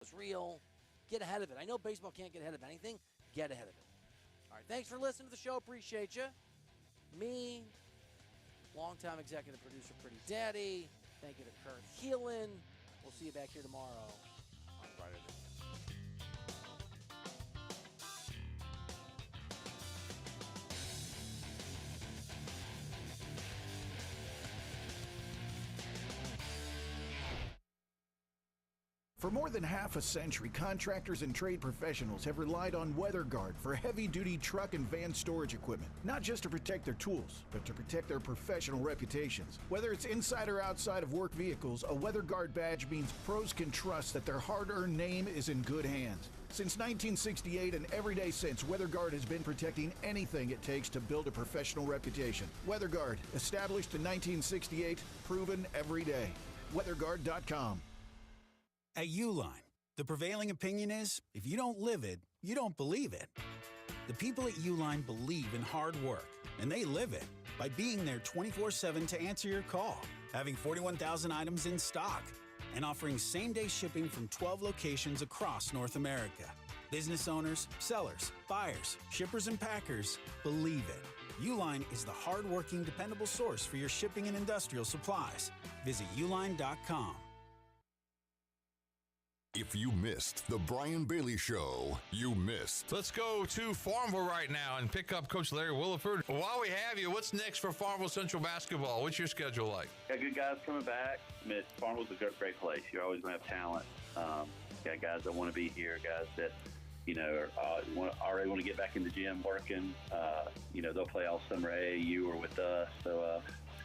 is real. Get ahead of it. I know baseball can't get ahead of anything. Get ahead of it. All right, thanks for listening to the show. Appreciate you. Me, longtime executive producer, Pretty Daddy. Thank you to Kurt Heelan. We'll see you back here tomorrow on Friday. For more than half a century, contractors and trade professionals have relied on WeatherGuard for heavy-duty truck and van storage equipment, not just to protect their tools, but to protect their professional reputations. Whether it's inside or outside of work vehicles, a WeatherGuard badge means pros can trust that their hard-earned name is in good hands. Since 1968 and every day since, WeatherGuard has been protecting anything it takes to build a professional reputation. WeatherGuard, established in 1968, proven every day. WeatherGuard.com. At Uline, the prevailing opinion is, if you don't live it, you don't believe it. The people at Uline believe in hard work, and they live it by being there 24/7 to answer your call, having 41,000 items in stock, and offering same-day shipping from 12 locations across North America. Business owners, sellers, buyers, shippers, and packers believe it. Uline is the hard-working, dependable source for your shipping and industrial supplies. Visit uline.com. If you missed the Brian Bailey Show, you missed. Let's go to Farmville right now and pick up Coach Larry Williford. While we have you, what's next for Farmville Central basketball? What's your schedule like? Got good guys coming back. Farmville's a great place. You're always going to have talent. Got guys that want to be here, guys that, already want to get back in the gym working. They'll play all summer AAU or with us. So,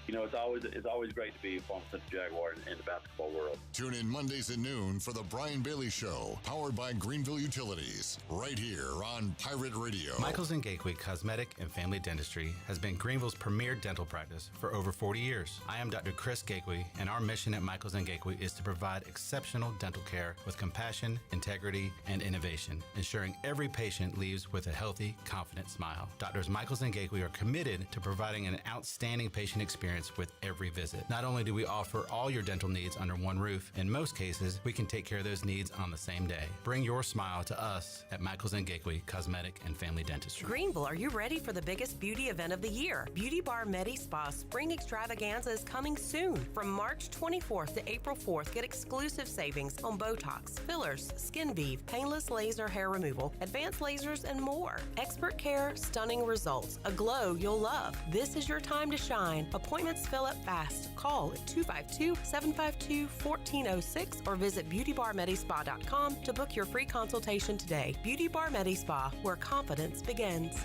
it's always great to be a Farmville Central Jaguar in the basketball world. Tune in Mondays at noon for the Brian Bailey Show, powered by Greenville Utilities, right here on Pirate Radio. Michaels & Gateway Cosmetic and Family Dentistry has been Greenville's premier dental practice for over 40 years. I am Dr. Chris Gateway, and our mission at Michaels & Gateway is to provide exceptional dental care with compassion, integrity, and innovation, ensuring every patient leaves with a healthy, confident smile. Doctors Michaels & Gateway are committed to providing an outstanding patient experience with every visit. Not only do we offer all your dental needs under one roof, in most cases, we can take care of those needs on the same day. Bring your smile to us at Michaels & Gateway Cosmetic and Family Dentistry. Greenville, are you ready for the biggest beauty event of the year? Beauty Bar Medi Spa Spring Extravaganza is coming soon. From March 24th to April 4th, get exclusive savings on Botox, fillers, skin weave, painless laser hair removal, advanced lasers, and more. Expert care, stunning results, a glow you'll love. This is your time to shine. Appointments fill up fast. Call at 252-752-1406 or visit beautybarmedispa.com to book your free consultation today. Beauty Bar Medi Spa, where confidence begins.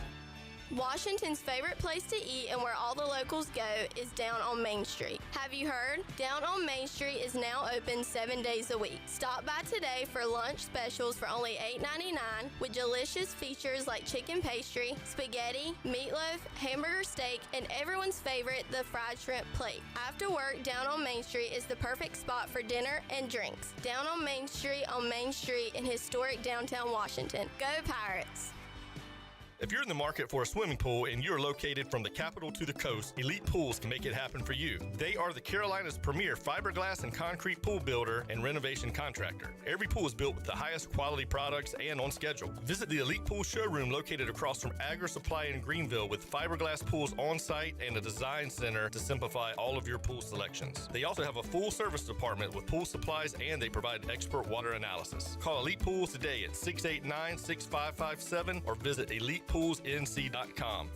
Washington's favorite place to eat and where all the locals go is down on Main Street. Have you heard? Down on Main Street is now open 7 days a week. Stop by today for lunch specials for only $8.99 with delicious features like chicken pastry, spaghetti, meatloaf, hamburger steak, and everyone's favorite, the fried shrimp plate. After work, down on Main Street is the perfect spot for dinner and drinks. Down on Main Street in historic downtown Washington. Go Pirates! If you're in the market for a swimming pool and you're located from the capital to the coast, Elite Pools can make it happen for you. They are the Carolina's premier fiberglass and concrete pool builder and renovation contractor. Every pool is built with the highest quality products and on schedule. Visit the Elite Pool showroom located across from Agri Supply in Greenville with fiberglass pools on site and a design center to simplify all of your pool selections. They also have a full service department with pool supplies and they provide expert water analysis. Call Elite Pools today at 689-6557 or visit ElitePoolsNC.com.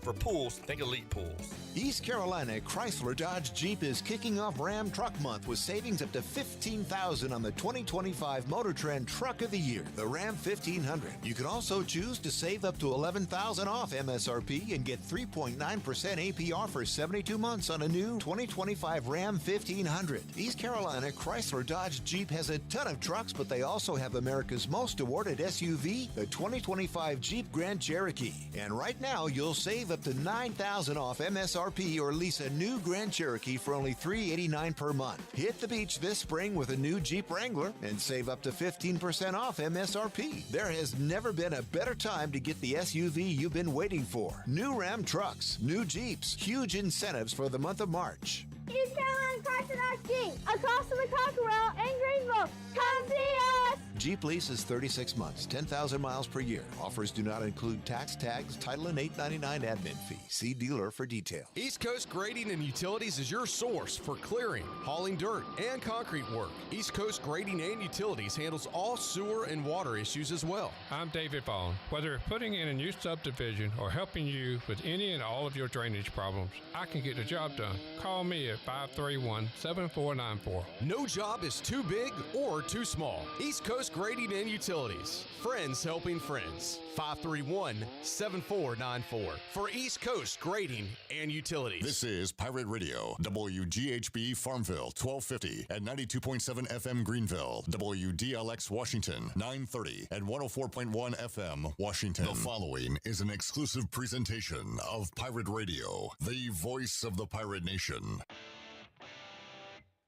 For pools, think Elite Pools. East Carolina Chrysler Dodge Jeep is kicking off Ram Truck Month with savings up to $15,000 on the 2025 Motor Trend Truck of the Year, the Ram 1500. You can also choose to save up to $11,000 off MSRP and get 3.9% APR for 72 months on a new 2025 Ram 1500. East Carolina Chrysler Dodge Jeep has a ton of trucks, but they also have America's most awarded SUV, the 2025 Jeep Grand Cherokee. And right now, you'll save up to $9,000 off MSRP or lease a new Grand Cherokee for only $389 per month. Hit the beach this spring with a new Jeep Wrangler and save up to 15% off MSRP. There has never been a better time to get the SUV you've been waiting for. New Ram trucks, new Jeeps, huge incentives for the month of March. East Carolina Chrysler Dodge Jeep, across from the Cockerell in Greenville. Come see us! Jeep lease is 36 months, 10,000 miles per year. Offers do not include tax, tags, title, and $8.99 admin fee. See dealer for details. East Coast Grading and Utilities is your source for clearing, hauling dirt, and concrete work. East Coast Grading and Utilities handles all sewer and water issues as well. I'm David Vaughn. Whether putting in a new subdivision or helping you with any and all of your drainage problems, I can get the job done. Call me at 531-7494. No job is too big or too small. East Coast Grading and Utilities. Friends helping friends. 531-7494 for East Coast Grading and Utilities. This is Pirate Radio, WGHB Farmville, 1250 at 92.7 FM Greenville, WDLX Washington, 930 at 104.1 FM Washington. The following is an exclusive presentation of Pirate Radio, the voice of the pirate nation.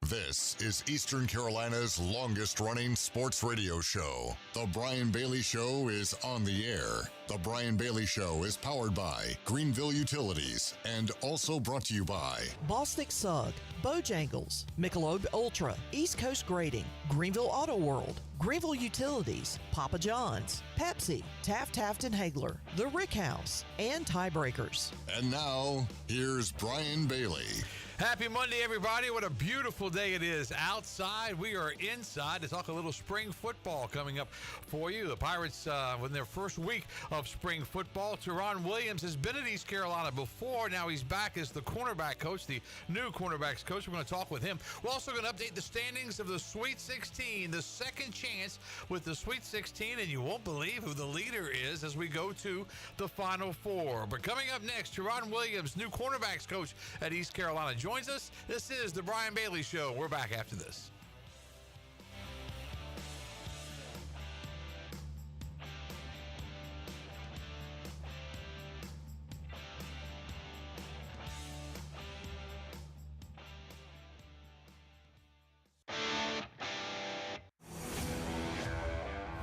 This is Eastern Carolina's longest-running sports radio show. The Brian Bailey Show is on the air. The Brian Bailey Show is powered by Greenville Utilities and also brought to you by Bostic Sugg, Bojangles, Michelob Ultra, East Coast Grading, Greenville Auto World, Greenville Utilities, Papa John's, Pepsi, Taft and Hagler, The Rick House, and Tiebreakers. And now, here's Brian Bailey. Happy Monday, everybody. What a beautiful day it is outside. We are inside to talk a little spring football coming up for you. The Pirates, in their first week of spring football, Tarron Williams has been at East Carolina before. Now he's back as the cornerback coach, the new cornerbacks coach. We're going to talk with him. We're also going to update the standings of the Sweet 16, the second chance with the Sweet 16, and you won't believe who the leader is as we go to the Final Four. But coming up next, Tarron Williams, new cornerbacks coach at East Carolina, joins us. This is the Brian Bailey Show. We're back after this.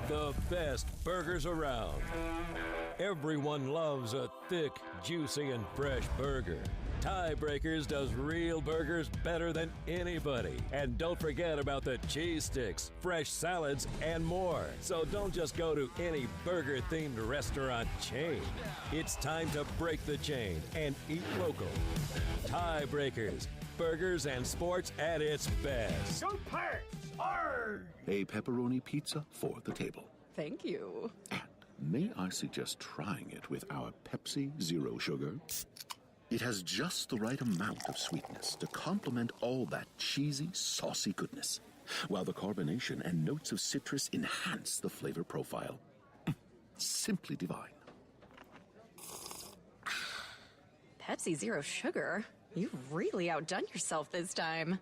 The best burgers around. Everyone loves a thick, juicy, and fresh burger. Tiebreakers does real burgers better than anybody. And don't forget about the cheese sticks, fresh salads, and more. So don't just go to any burger-themed restaurant chain. It's time to break the chain and eat local. Tiebreakers, burgers and sports at its best. Go Pirates! Arr! A pepperoni pizza for the table. Thank you. And may I suggest trying it with our Pepsi Zero Sugar? It has just the right amount of sweetness to complement all that cheesy, saucy goodness, while the carbonation and notes of citrus enhance the flavor profile. Simply divine. Pepsi Zero Sugar? You've really outdone yourself this time.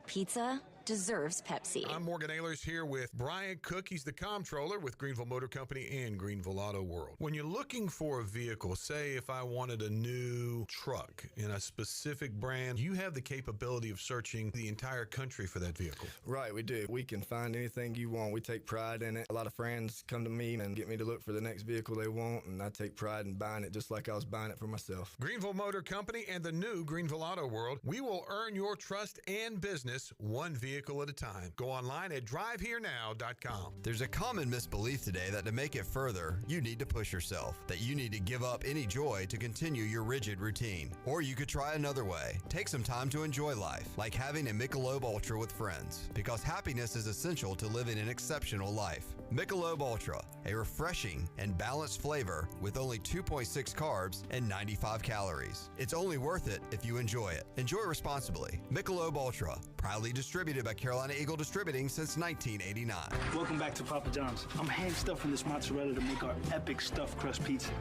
Pizza deserves Pepsi. I'm Morgan Ehlers here with Brian Cook. He's the comptroller with Greenville Motor Company and Greenville Auto World. When you're looking for a vehicle, say if I wanted a new truck in a specific brand, you have the capability of searching the entire country for that vehicle. Right, we do. We can find anything you want. We take pride in it. A lot of friends come to me and get me to look for the next vehicle they want, and I take pride in buying it just like I was buying it for myself. Greenville Motor Company and the new Greenville Auto World. We will earn your trust and business one vehicle at a time. Go online at driveherenow.com. There's a common misbelief today that to make it further, you need to push yourself, that you need to give up any joy to continue your rigid routine. Or you could try another way. Take some time to enjoy life, like having a Michelob Ultra with friends, because happiness is essential to living an exceptional life. Michelob Ultra, a refreshing and balanced flavor with only 2.6 carbs and 95 calories. It's only worth it if you enjoy it. Enjoy responsibly. Michelob Ultra, proudly distributed by Carolina Eagle Distributing since 1989. Welcome back to Papa John's. I'm hand stuffing this mozzarella to make our epic stuffed crust pizza.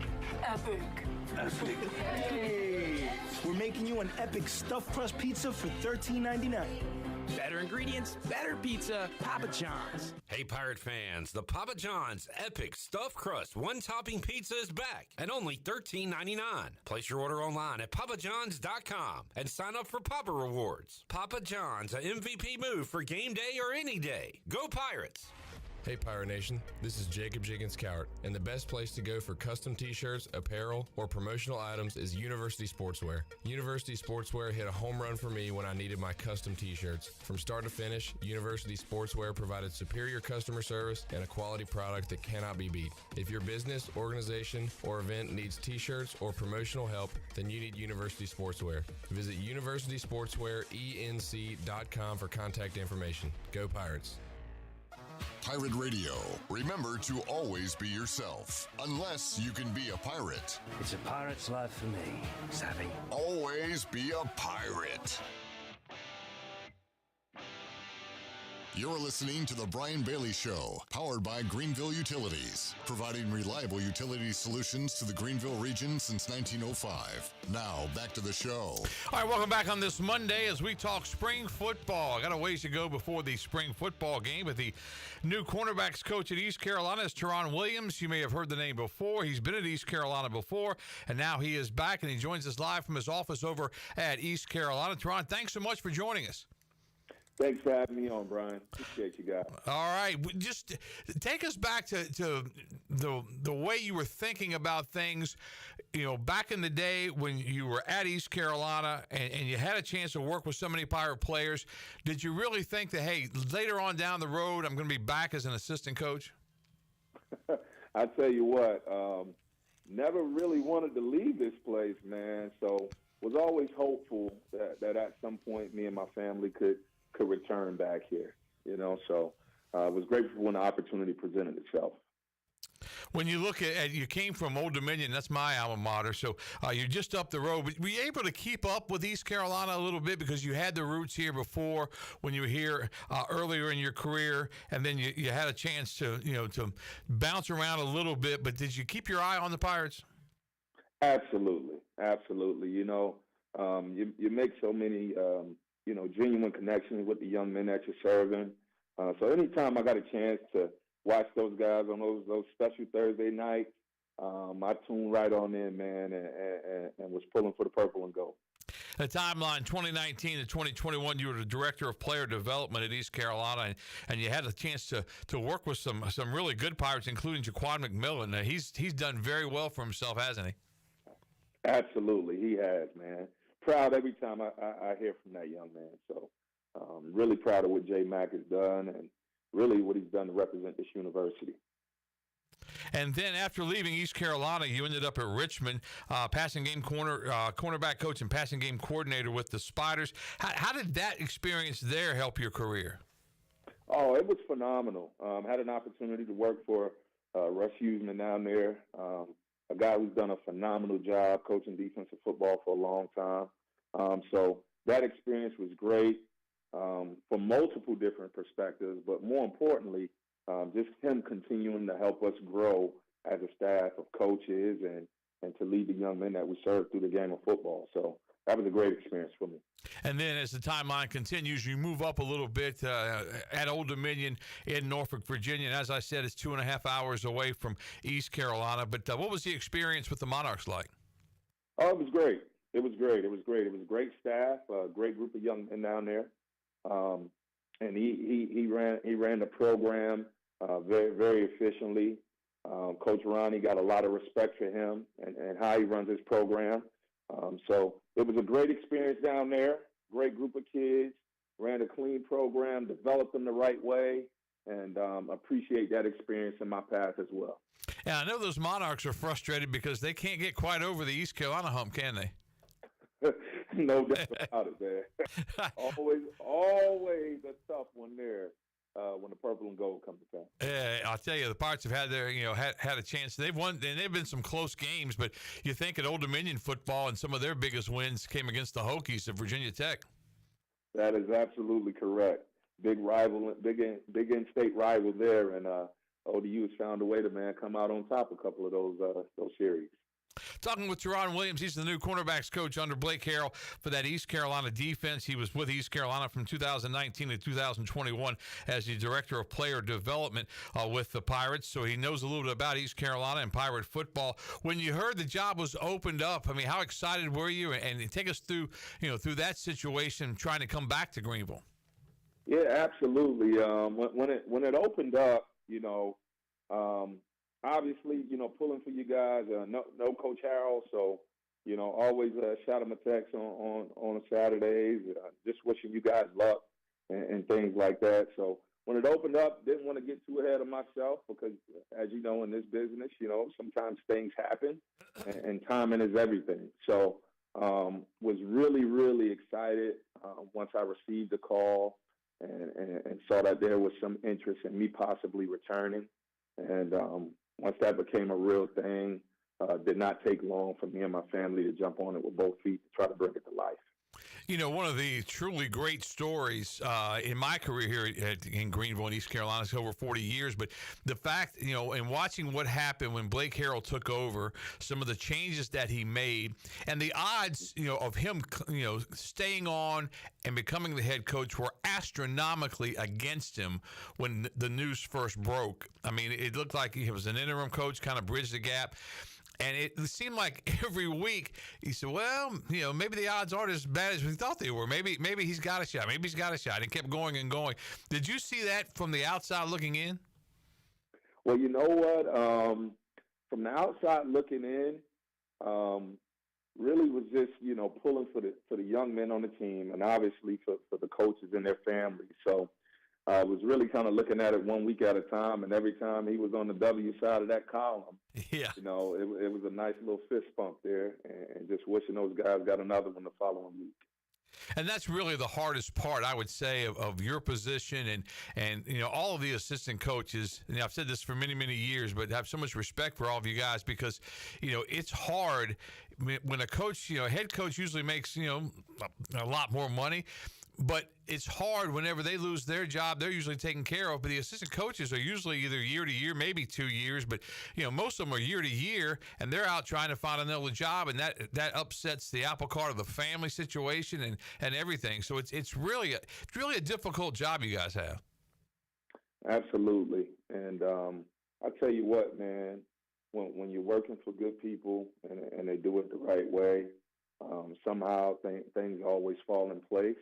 Epic. Epic. Hey! We're making you an epic stuffed crust pizza for $13.99. Better ingredients, better pizza, Papa John's. Hey, Pirate fans, the Papa John's Epic Stuffed Crust One-Topping Pizza is back at only $13.99. Place your order online at papajohns.com and sign up for Papa Rewards. Papa John's, an MVP move for game day or any day. Go Pirates! Hey Pirate Nation, this is Jacob Jiggins Cowart, and the best place to go for custom t-shirts, apparel, or promotional items is University Sportswear. University Sportswear hit a home run for me when I needed my custom t-shirts. From start to finish, University Sportswear provided superior customer service and a quality product that cannot be beat. If your business, organization, or event needs t-shirts or promotional help, then you need University Sportswear. Visit universitysportswearenc.com for contact information. Go Pirates. Pirate Radio. Remember to always be yourself, unless you can be a pirate. It's a pirate's life for me, savvy. Always be a pirate. You're listening to The Brian Bailey Show, powered by Greenville Utilities, providing reliable utility solutions to the Greenville region since 1905. Now, back to the show. All right, welcome back on this Monday as we talk spring football. I got a ways to go before the spring football game, but the new cornerbacks coach at East Carolina is Tarron Williams. You may have heard the name before. He's been at East Carolina before, and now he is back, and he joins us live from his office over at East Carolina. Tarron, thanks so much for joining us. Thanks for having me on, Brian. Appreciate you guys. All right. Just take us back to the way you were thinking about things, back in the day when you were at East Carolina and you had a chance to work with so many Pirate players. Did you really think that, hey, later on down the road, I'm going to be back as an assistant coach? I tell you what, never really wanted to leave this place, man. So was always hopeful that at some point me and my family could return back here, so I was grateful when the opportunity presented itself. When you look at you came from Old Dominion, that's my alma mater, so you're just up the road. But were you able to keep up with East Carolina a little bit because you had the roots here before when you were here earlier in your career, and then you had a chance to to bounce around a little bit. But did you keep your eye on the Pirates? Absolutely. You make so many genuine connections with the young men that you're serving. So anytime I got a chance to watch those guys on those special Thursday nights, I tuned right on in, man, and was pulling for the purple and gold. The timeline, 2019 to 2021, you were the director of player development at East Carolina, and you had a chance to work with some really good Pirates, including Jaquan McMillan. He's done very well for himself, hasn't he? Absolutely, he has, man. Proud every time I hear from that young man. So really proud of what J Mac has done and really what he's done to represent this university. And then after leaving East Carolina, you ended up at Richmond, passing game cornerback coach and passing game coordinator with the Spiders. How did that experience there help your career? Oh, it was phenomenal. Had an opportunity to work for Russ Huseman down there, a guy who's done a phenomenal job coaching defensive football for a long time. So that experience was great from multiple different perspectives, but more importantly, just him continuing to help us grow as a staff of coaches and to lead the young men that we serve through the game of football. So that was a great experience for me. And then as the timeline continues, you move up a little bit at Old Dominion in Norfolk, Virginia. And as I said, it's 2.5 hours away from East Carolina. But what was the experience with the Monarchs like? Oh, it was great. It was a great staff, a great group of young men down there. And he ran the program very, very efficiently. Coach Ronnie got a lot of respect for him and how he runs his program. So it was a great experience down there, great group of kids, ran a clean program, developed them the right way, and appreciate that experience in my path as well. Yeah, I know those Monarchs are frustrated because they can't get quite over the East Carolina hump, can they? No doubt about it, man. always a tough one there when the purple and gold come to town. Yeah, I'll tell you, the Pirates have had their, had a chance. They've won, and they've been some close games. But you think at Old Dominion football, and some of their biggest wins came against the Hokies of Virginia Tech. That is absolutely correct. Big rival, big in-state rival there, and ODU has found a way to come out on top a couple of those series. Talking with Tarron Williams, he's the new cornerbacks coach under Blake Harrell for that East Carolina defense. He was with East Carolina from 2019 to 2021 as the director of player development with the Pirates. So he knows a little bit about East Carolina and Pirate football. When you heard the job was opened up, I mean, how excited were you? And take us through, through that situation, trying to come back to Greenville. Yeah, absolutely. When it opened up, Obviously, pulling for you guys. No Coach Harold, so always shout him a text on Saturdays. Just wishing you guys luck and things like that. So when it opened up, didn't want to get too ahead of myself because, as you know, in this business, sometimes things happen, and timing is everything. So was really, really excited once I received the call and saw that there was some interest in me possibly returning. And once that became a real thing, did not take long for me and my family to jump on it with both feet to try to bring it to life. One of the truly great stories in my career here in Greenville, in East Carolina, is over 40 years. But the fact, and watching what happened when Blake Harrell took over, some of the changes that he made, and the odds, of him, staying on and becoming the head coach were astronomically against him when the news first broke. I mean, it looked like he was an interim coach, kind of bridged the gap. And it seemed like every week he said, well, maybe the odds aren't as bad as we thought they were. Maybe he's got a shot. Maybe he's got a shot. And kept going and going. Did you see that from the outside looking in? Well, you know what? From the outside looking in, really was just, pulling for the young men on the team and obviously for the coaches and their families. So I was really kind of looking at it 1 week at a time, and every time he was on the W side of that column, it was a nice little fist bump there, and just wishing those guys got another one the following week. And that's really the hardest part, I would say, of your position and all of the assistant coaches. And I've said this for many, many years, but I have so much respect for all of you guys because, it's hard when a coach, head coach usually makes, a lot more money. But it's hard whenever they lose their job. They're usually taken care of. But the assistant coaches are usually either year to year, maybe 2 years. But, most of them are year to year, and they're out trying to find another job. And that upsets the apple cart of the family situation and everything. So it's really a difficult job you guys have. Absolutely. And I tell you what, man, when you're working for good people and they do it the right way, somehow things always fall in place.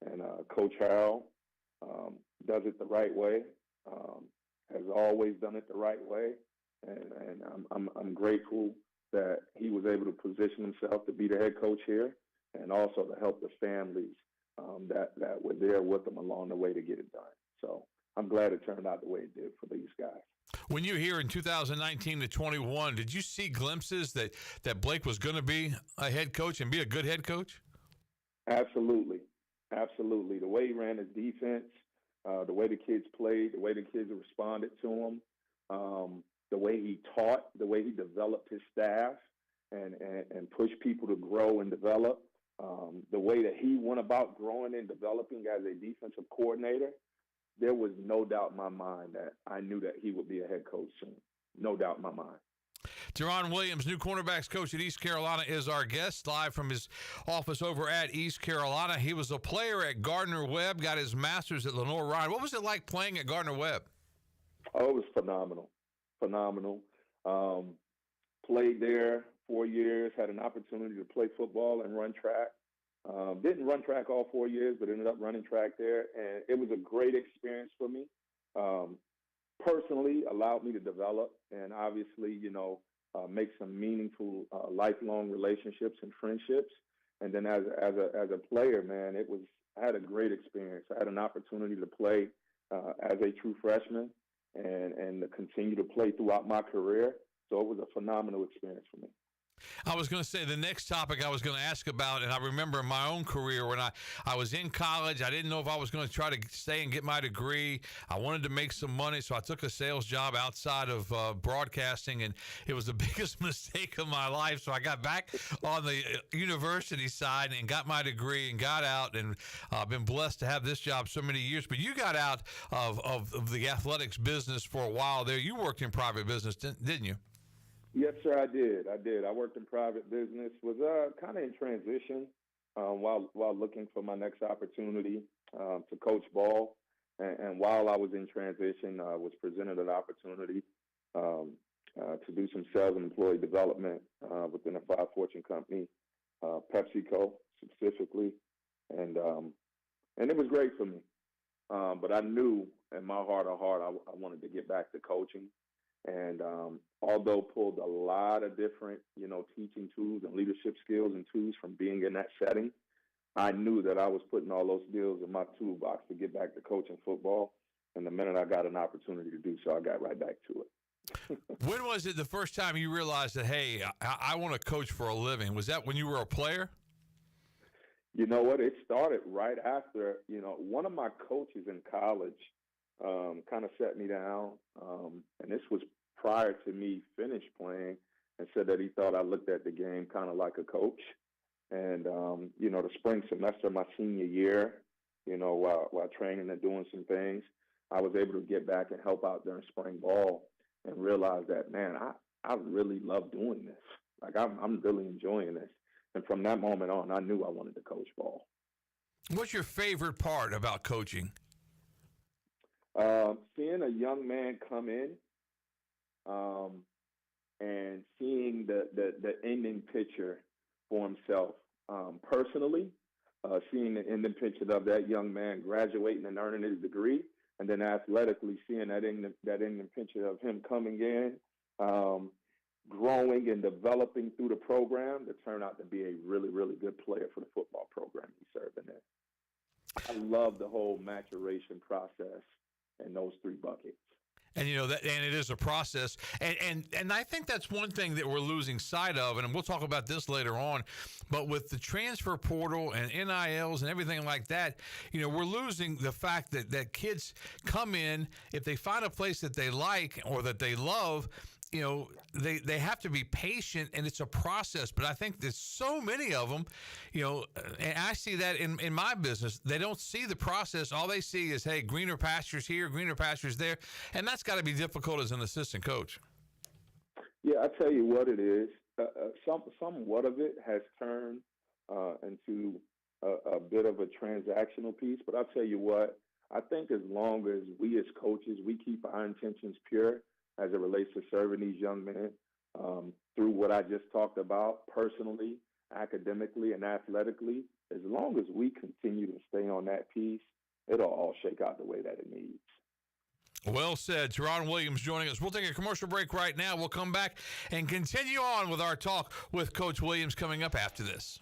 And Coach Harold does it the right way, has always done it the right way, and I'm grateful that he was able to position himself to be the head coach here, and also to help the families that were there with him along the way to get it done. So I'm glad it turned out the way it did for these guys. When you were here in 2019 to 21, did you see glimpses that Blake was going to be a head coach and be a good head coach? Absolutely. Absolutely. The way he ran his defense, the way the kids played, the way the kids responded to him, the way he taught, the way he developed his staff and pushed people to grow and develop, the way that he went about growing and developing as a defensive coordinator, there was no doubt in my mind that I knew that he would be a head coach soon. No doubt in my mind. Tarron Williams, new cornerbacks coach at East Carolina, is our guest live from his office over at East Carolina. He was a player at Gardner-Webb, got his master's at Lenore-Ryan. What was it like playing at Gardner-Webb? Oh, it was phenomenal. Played there 4 years, had an opportunity to play football and run track. Didn't run track all 4 years, but ended up running track there. And it was a great experience for me. Personally, allowed me to develop and obviously, make some meaningful lifelong relationships and friendships. And then as a player, man, I had a great experience. I had an opportunity to play as a true freshman and to continue to play throughout my career. So it was a phenomenal experience for me. I was going to say the next topic I was going to ask about, and I remember in my own career when I was in college, I didn't know if I was going to try to stay and get my degree. I wanted to make some money, so I took a sales job outside of broadcasting, and it was the biggest mistake of my life. So I got back on the university side and got my degree and got out, and I've been blessed to have this job so many years. But you got out of the athletics business for a while there. You worked in private business, didn't you? Yes, sir, I did. I worked in private business, was kind of in transition while looking for my next opportunity to coach ball. And while I was in transition, I was presented an opportunity to do some sales and employee development within a Fortune 5 company, PepsiCo specifically. And it was great for me. But I knew in my heart of heart, I wanted to get back to coaching. And although pulled a lot of different, teaching tools and leadership skills and tools from being in that setting, I knew that I was putting all those skills in my toolbox to get back to coaching football. And the minute I got an opportunity to do so, I got right back to it. When was it the first time you realized that, hey, I want to coach for a living? Was that when you were a player? You know what? It started right after, one of my coaches in college kind of set me down. And this was prior to me finish playing, and said that he thought I looked at the game kind of like a coach. And, the spring semester, my senior year, while training and doing some things, I was able to get back and help out during spring ball and realize that, man, I really love doing this. Like, I'm really enjoying this. And from that moment on, I knew I wanted to coach ball. What's your favorite part about coaching? Seeing a young man come in and seeing the ending picture for himself personally, seeing the ending picture of that young man graduating and earning his degree, and then athletically seeing that ending picture of him coming in, growing and developing through the program to turn out to be a really, really good player for the football program he's serving in. I love the whole maturation process in those three buckets. And and it is a process, and I think that's one thing that we're losing sight of, and we'll talk about this later on. But with the transfer portal and NILs and everything like that, we're losing the fact that kids come in, if they find a place that they like or that they love, they have to be patient, and it's a process. But I think there's so many of them, and I see that in my business. They don't see the process. All they see is, hey, greener pastures here, greener pastures there. And that's got to be difficult as an assistant coach. Yeah, I tell you what it is. Somewhat of it has turned into a bit of a transactional piece. But I'll tell you what, I think as long as we as coaches, we keep our intentions pure as it relates to serving these young men through what I just talked about personally, academically, and athletically, as long as we continue to stay on that piece, it'll all shake out the way that it needs. Well said. Tarron Williams joining us. We'll take a commercial break right now. We'll come back and continue on with our talk with Coach Williams coming up after this.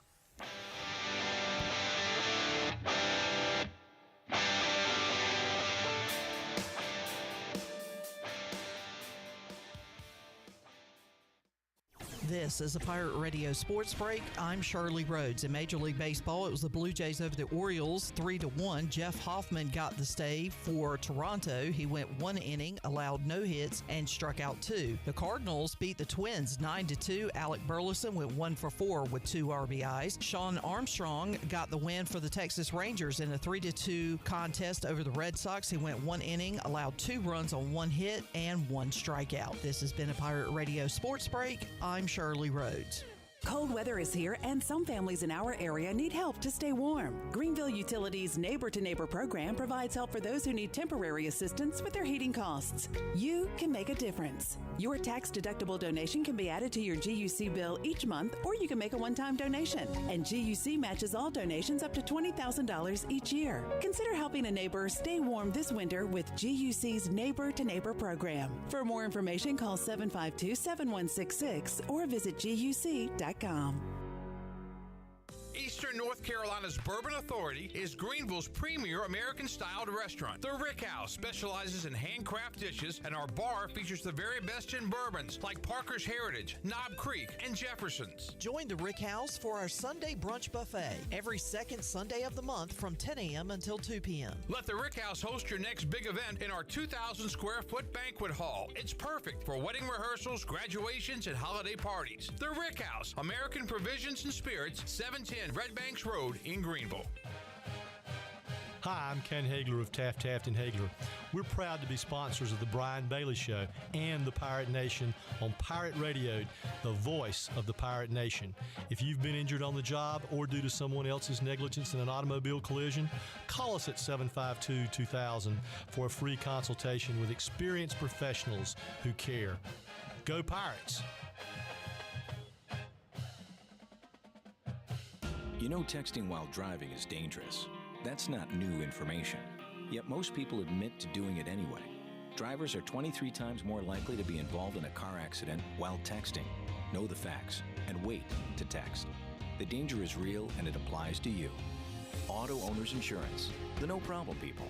This is a Pirate Radio Sports Break. I'm Shirley Rhodes. In Major League Baseball, it was the Blue Jays over the Orioles 3-1. Jeff Hoffman got the stave for Toronto. He went 1 inning, allowed no hits, and struck out 2. The Cardinals beat the Twins 9-2. Alec Burleson went 1 for 4 with 2 RBIs. Sean Armstrong got the win for the Texas Rangers in a 3-2 contest over the Red Sox. He went 1 inning, allowed 2 runs on 1 hit, and 1 strikeout. This has been a Pirate Radio Sports Break. I'm Shirley Rhodes. Cold weather is here, and some families in our area need help to stay warm. Greenville Utilities' Neighbor to Neighbor program provides help for those who need temporary assistance with their heating costs. You can make a difference. Your tax-deductible donation can be added to your GUC bill each month, or you can make a one-time donation. And GUC matches all donations up to $20,000 each year. Consider helping a neighbor stay warm this winter with GUC's Neighbor to Neighbor program. For more information, call 752-7166 or visit GUC.com. Eastern North Carolina's Bourbon Authority is Greenville's premier American-styled restaurant. The Rick House specializes in handcraft dishes, and our bar features the very best in bourbons like Parker's Heritage, Knob Creek, and Jefferson's. Join the Rick House for our Sunday brunch buffet every second Sunday of the month from 10 a.m. until 2 p.m. Let the Rick House host your next big event in our 2,000-square-foot banquet hall. It's perfect for wedding rehearsals, graduations, and holiday parties. The Rick House, American Provisions and Spirits, 710 Red Banks Road in Greenville. Hi, I'm Ken Hagler of Taft and Hagler. We're proud to be sponsors of the Brian Bailey Show and the Pirate Nation on Pirate Radio, the voice of the Pirate Nation. If you've been injured on the job or due to someone else's negligence in an automobile collision, call us at 752-2000 for a free consultation with experienced professionals who care. Go Pirates! You know, texting while driving is dangerous. That's not new information. yet most people admit to doing it anyway. Drivers are 23 times more likely to be involved in a car accident while texting. Know the facts and wait to text. The danger is real and it applies to you. Auto Owners Insurance, the no problem people.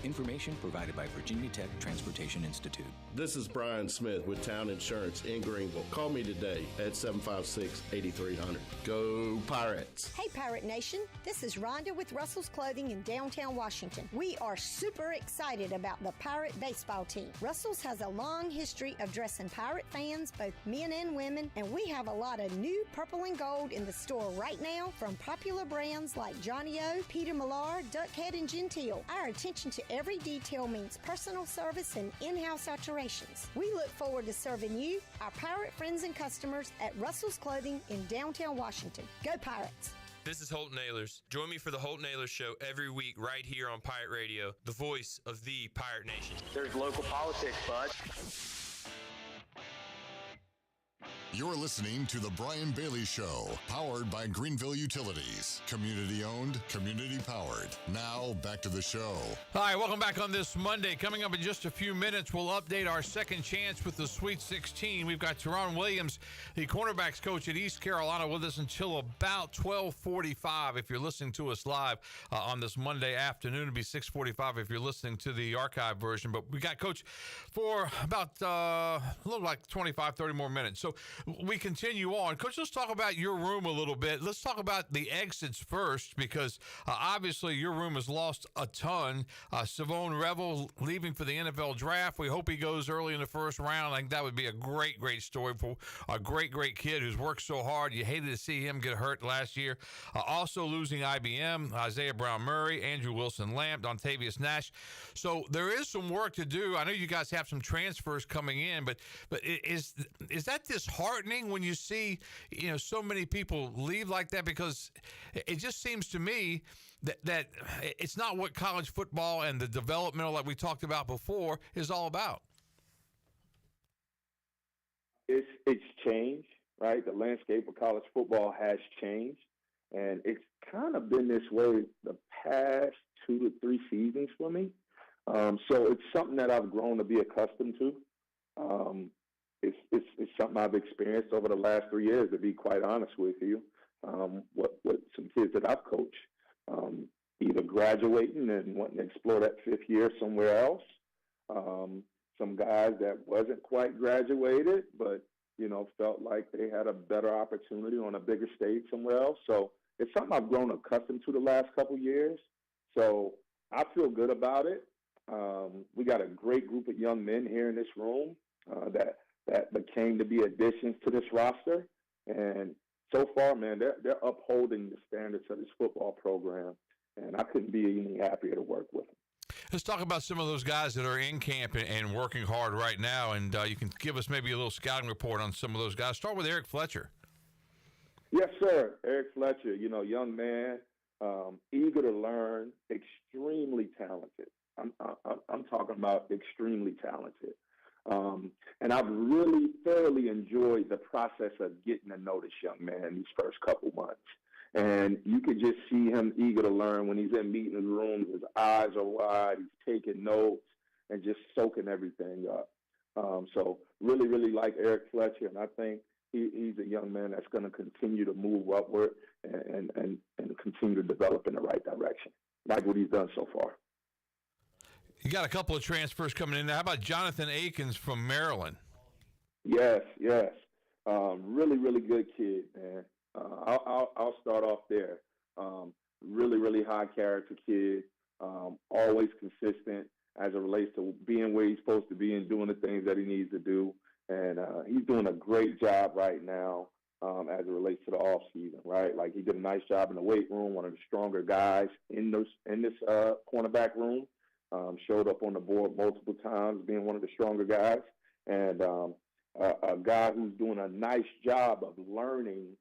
Information provided by Virginia Tech Transportation Institute. This is Brian Smith with Town Insurance in Greenville. Call me today at 756-8300. Go Pirates! Hey Pirate Nation, this is Rhonda with Russell's Clothing in downtown Washington. We are super excited about the Pirate baseball team. Russell's has a long history of dressing Pirate fans, both men and women, and we have a lot of new purple and gold in the store right now from popular brands like Johnny O, Peter Millar, Duckhead, and Gentile. Our attention to every detail means personal service and in-house alterations. We look forward to serving you, our Pirate friends and customers at Russell's Clothing in downtown Washington. Go Pirates! This is Holt Nailers. Join me for the Holt Nailers Show every week right here on Pirate Radio, the voice of the Pirate Nation. There's local politics, bud. You're listening to The Brian Bailey Show, powered by Greenville Utilities. Community owned, community powered. Now, back to the show. All right, welcome back on this Monday. Coming up in just a few minutes, we'll update our second chance with the Sweet 16. We've got Tarron Williams, the cornerbacks coach at East Carolina, with us until about 12:45 if you're listening to us live on this Monday afternoon. It'll be 6:45 if you're listening to the archive version. But we got Coach for about a little like 25, 30 more minutes. So we continue on. Coach, let's talk about your room a little bit. Let's talk about the exits first, because obviously your room has lost a ton. Savone Revel leaving for the NFL draft. We hope he goes early in the first round. I think that would be a great, great story for a great, great kid who's worked so hard. You hated to see him get hurt last year. Also losing IBM, Isaiah Brown-Murray, Andrew Wilson-Lamp, Dontavius Nash. So there is some work to do. I know you guys have some transfers coming in, but is that disheartening when you see, so many people leave like that? Because it just seems to me that it's not what college football and the developmental, like we talked about before, is all about. It's changed, right? The landscape of college football has changed, and it's kind of been this way the past 2 to 3 seasons for me. So it's something that I've grown to be accustomed to. It's something I've experienced over the last 3 years, to be quite honest with you. What some kids that I've coached, either graduating and wanting to explore that 5th year somewhere else. Some guys that wasn't quite graduated, but felt like they had a better opportunity on a bigger stage somewhere else. So it's something I've grown accustomed to the last couple years. So I feel good about it. We got a great group of young men here in this room that became to be additions to this roster. And so far, man, they're upholding the standards of this football program, and I couldn't be any happier to work with them. Let's talk about some of those guys that are in camp and working hard right now, and you can give us maybe a little scouting report on some of those guys. Start with Eric Fletcher. Yes, sir. Eric Fletcher, young man, eager to learn, extremely talented. I'm talking about extremely talented. And I've really thoroughly enjoyed the process of getting to know this young man these first couple months. And you could just see him eager to learn when he's in meeting rooms. His eyes are wide. He's taking notes and just soaking everything up. So really, really like Eric Fletcher. And I think he's a young man that's going to continue to move upward and continue to develop in the right direction, like what he's done so far. You got a couple of transfers coming in. How about Jonathan Akins from Maryland? Yes. Really, really good kid, man. I'll start off there. Really, really high character kid. Always consistent as it relates to being where he's supposed to be and doing the things that he needs to do. And he's doing a great job right now as it relates to the off season, right? Like, he did a nice job in the weight room. One of the stronger guys in this cornerback room. Showed up on the board multiple times, being one of the stronger guys, and a guy who's doing a nice job of learning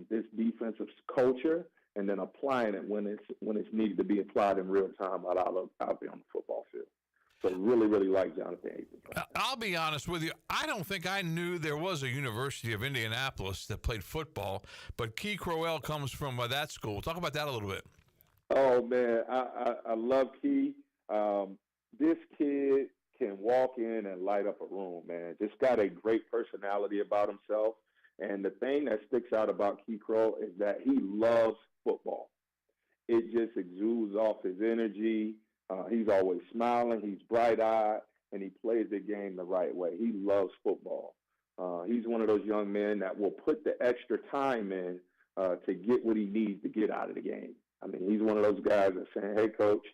this defensive culture and then applying it when it's needed to be applied in real time out there on the football field. So really, really like Jonathan Akins. I'll be honest with you. I don't think I knew there was a University of Indianapolis that played football, but Key Crowell comes from that school. Talk about that a little bit. Oh, man, I love Key. This kid can walk in and light up a room, man. Just got a great personality about himself. And the thing that sticks out about Key Crow is that he loves football. It just exudes off his energy. He's always smiling. He's bright-eyed, and he plays the game the right way. He loves football. He's one of those young men that will put the extra time in to get what he needs to get out of the game. I mean, he's one of those guys that's saying, hey, Coach,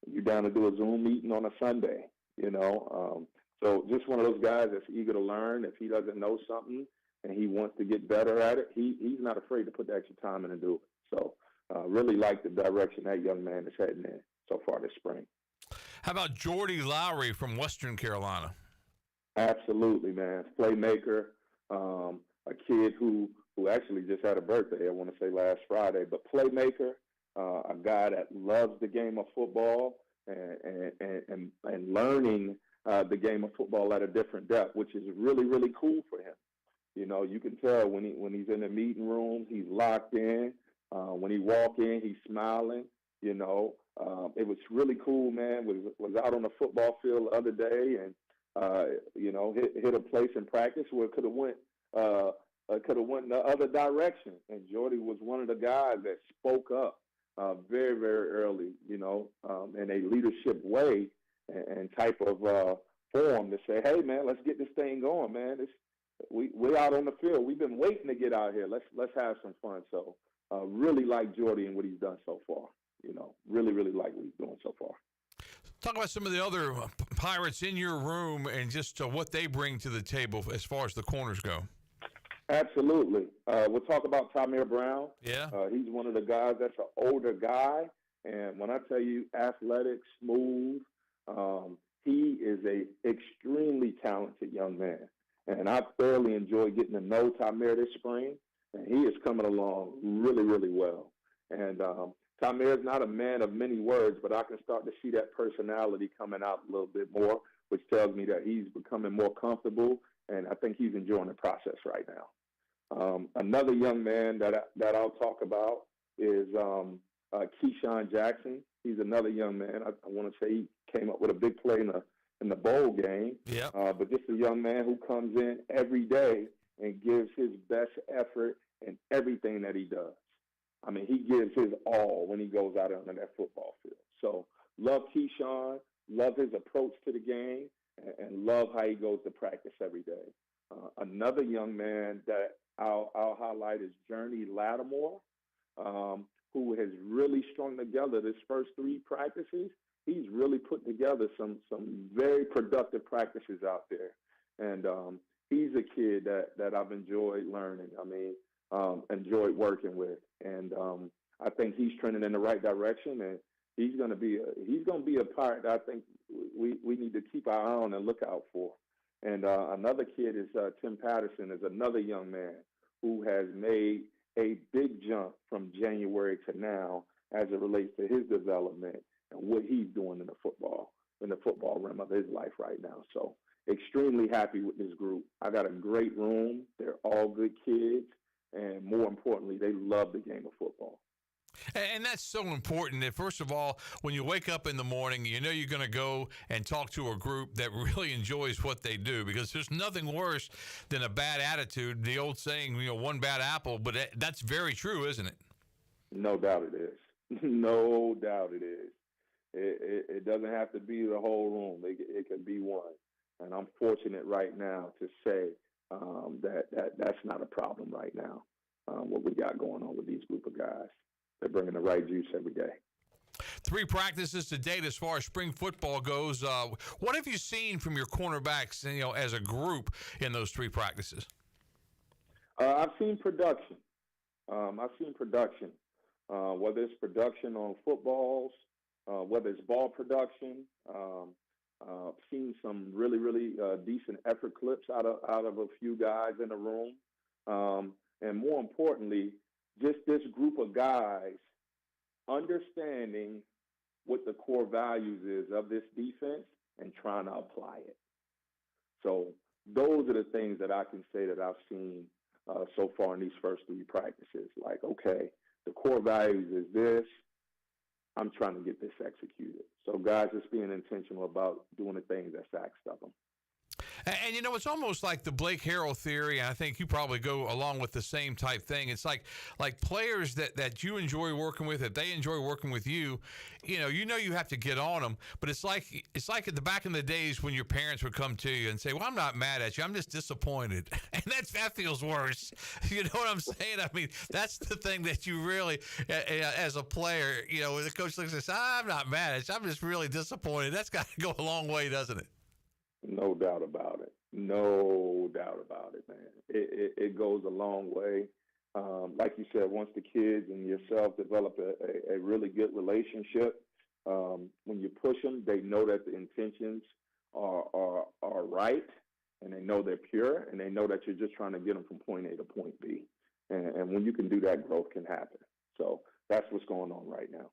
you down to do a Zoom meeting on a Sunday, you know? So just one of those guys that's eager to learn. If he doesn't know something and he wants to get better at it, he's not afraid to put the extra time in and do it. So really like the direction that young man is heading in so far this spring. How about Jordy Lowry from Western Carolina? Absolutely, man. Playmaker, a kid who actually just had a birthday, I want to say last Friday, but playmaker, a guy that loves the game of football and learning the game of football at a different depth, which is really, really cool for him. You know, you can tell when he's in the meeting rooms, he's locked in. When he walk in, he's smiling. You know, it was really cool, man. Was out on the football field the other day and you know, hit a place in practice where it could have went the other direction. And Jordy was one of the guys that spoke up very, very early, you know, in a leadership way and type of form to say, hey, man, let's get this thing going, man. We're out on the field. We've been waiting to get out here. Let's have some fun. So really like Jordy and what he's done so far. You know, really, really like what he's doing so far. Talk about some of the other Pirates in your room and just what they bring to the table as far as the corners go. Absolutely. We'll talk about Tamir Brown. Yeah. He's one of the guys that's an older guy. And when I tell you athletic, smooth, he is a extremely talented young man. And I thoroughly enjoyed getting to know Tamir this spring. And he is coming along really, really well. And Tamir is not a man of many words, but I can start to see that personality coming out a little bit more, which tells me that he's becoming more comfortable, and I think he's enjoying the process right now. Another young man that I'll talk about is Keyshawn Jackson. He's another young man. I want to say he came up with a big play in the bowl game. Yeah. But just a young man who comes in every day and gives his best effort in everything that he does. I mean, he gives his all when he goes out on that football field. So love Keyshawn, love his approach to the game, and love how he goes to practice every day. Another young man that I'll highlight is Journey Lattimore, who has really strung together this first 3 practices. He's really put together some very productive practices out there. And he's a kid that I've enjoyed learning. I mean, enjoyed working with, and I think he's trending in the right direction, and he's going to be a part that I think we need to keep our eye on and look out for. And another kid is Tim Patterson, is another young man who has made a big jump from January to now as it relates to his development and what he's doing in the football realm of his life right now. So extremely happy with this group. I got a great room. They're all good kids. And more importantly, they love the game of football. And that's so important that, first of all, when you wake up in the morning, you know you're going to go and talk to a group that really enjoys what they do, because there's nothing worse than a bad attitude. The old saying, you know, one bad apple, but that's very true, isn't it? No doubt it is. No doubt it is. It doesn't have to be the whole room. It can be one. And I'm fortunate right now to say that's not a problem right now, what we got going on with these group of guys. They're bringing the right juice every day. 3 practices to date as far as spring football goes. What have you seen from your cornerbacks, you know, as a group in those 3 practices? I've seen production. Whether it's production on footballs, whether it's ball production. Seen some really, really decent effort clips out of a few guys in the room. And more importantly, just this group of guys understanding what the core values is of this defense and trying to apply it. So those are the things that I can say that I've seen so far in these first 3 practices. Like, okay, the core values is this. I'm trying to get this executed. So guys just being intentional about doing the things that's asked of them. And, you know, it's almost like the Blake Harrell theory, and I think you probably go along with the same type thing. It's like players that you enjoy working with, that they enjoy working with you, you know you have to get on them, but it's like at the back in the days when your parents would come to you and say, well, I'm not mad at you, I'm just disappointed. And that feels worse. You know what I'm saying? I mean, that's the thing that you really, as a player, you know, when the coach looks and says, I'm not mad at you, I'm just really disappointed. That's got to go a long way, doesn't it? No doubt about it. No doubt about it, man. It goes a long way. Like you said, once the kids and yourself develop a really good relationship, when you push them, they know that the intentions are right, and they know they're pure, and they know that you're just trying to get them from point A to point B. And when you can do that, growth can happen. So that's what's going on right now.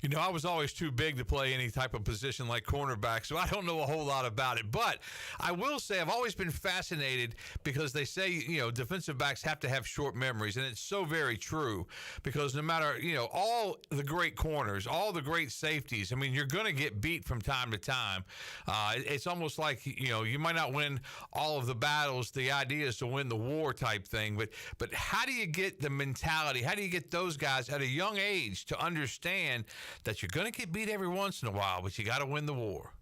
You know, I was always too big to play any type of position like cornerback, so I don't know a whole lot about it. But I will say I've always been fascinated because they say, you know, defensive backs have to have short memories, and it's so very true because no matter, you know, all the great corners, all the great safeties, I mean, you're going to get beat from time to time. It's almost like, you know, you might not win all of the battles. The idea is to win the war type thing. But how do you get the mentality? How do you get those guys at a young age to understand that you're going to get beat every once in a while, but you got to win the war?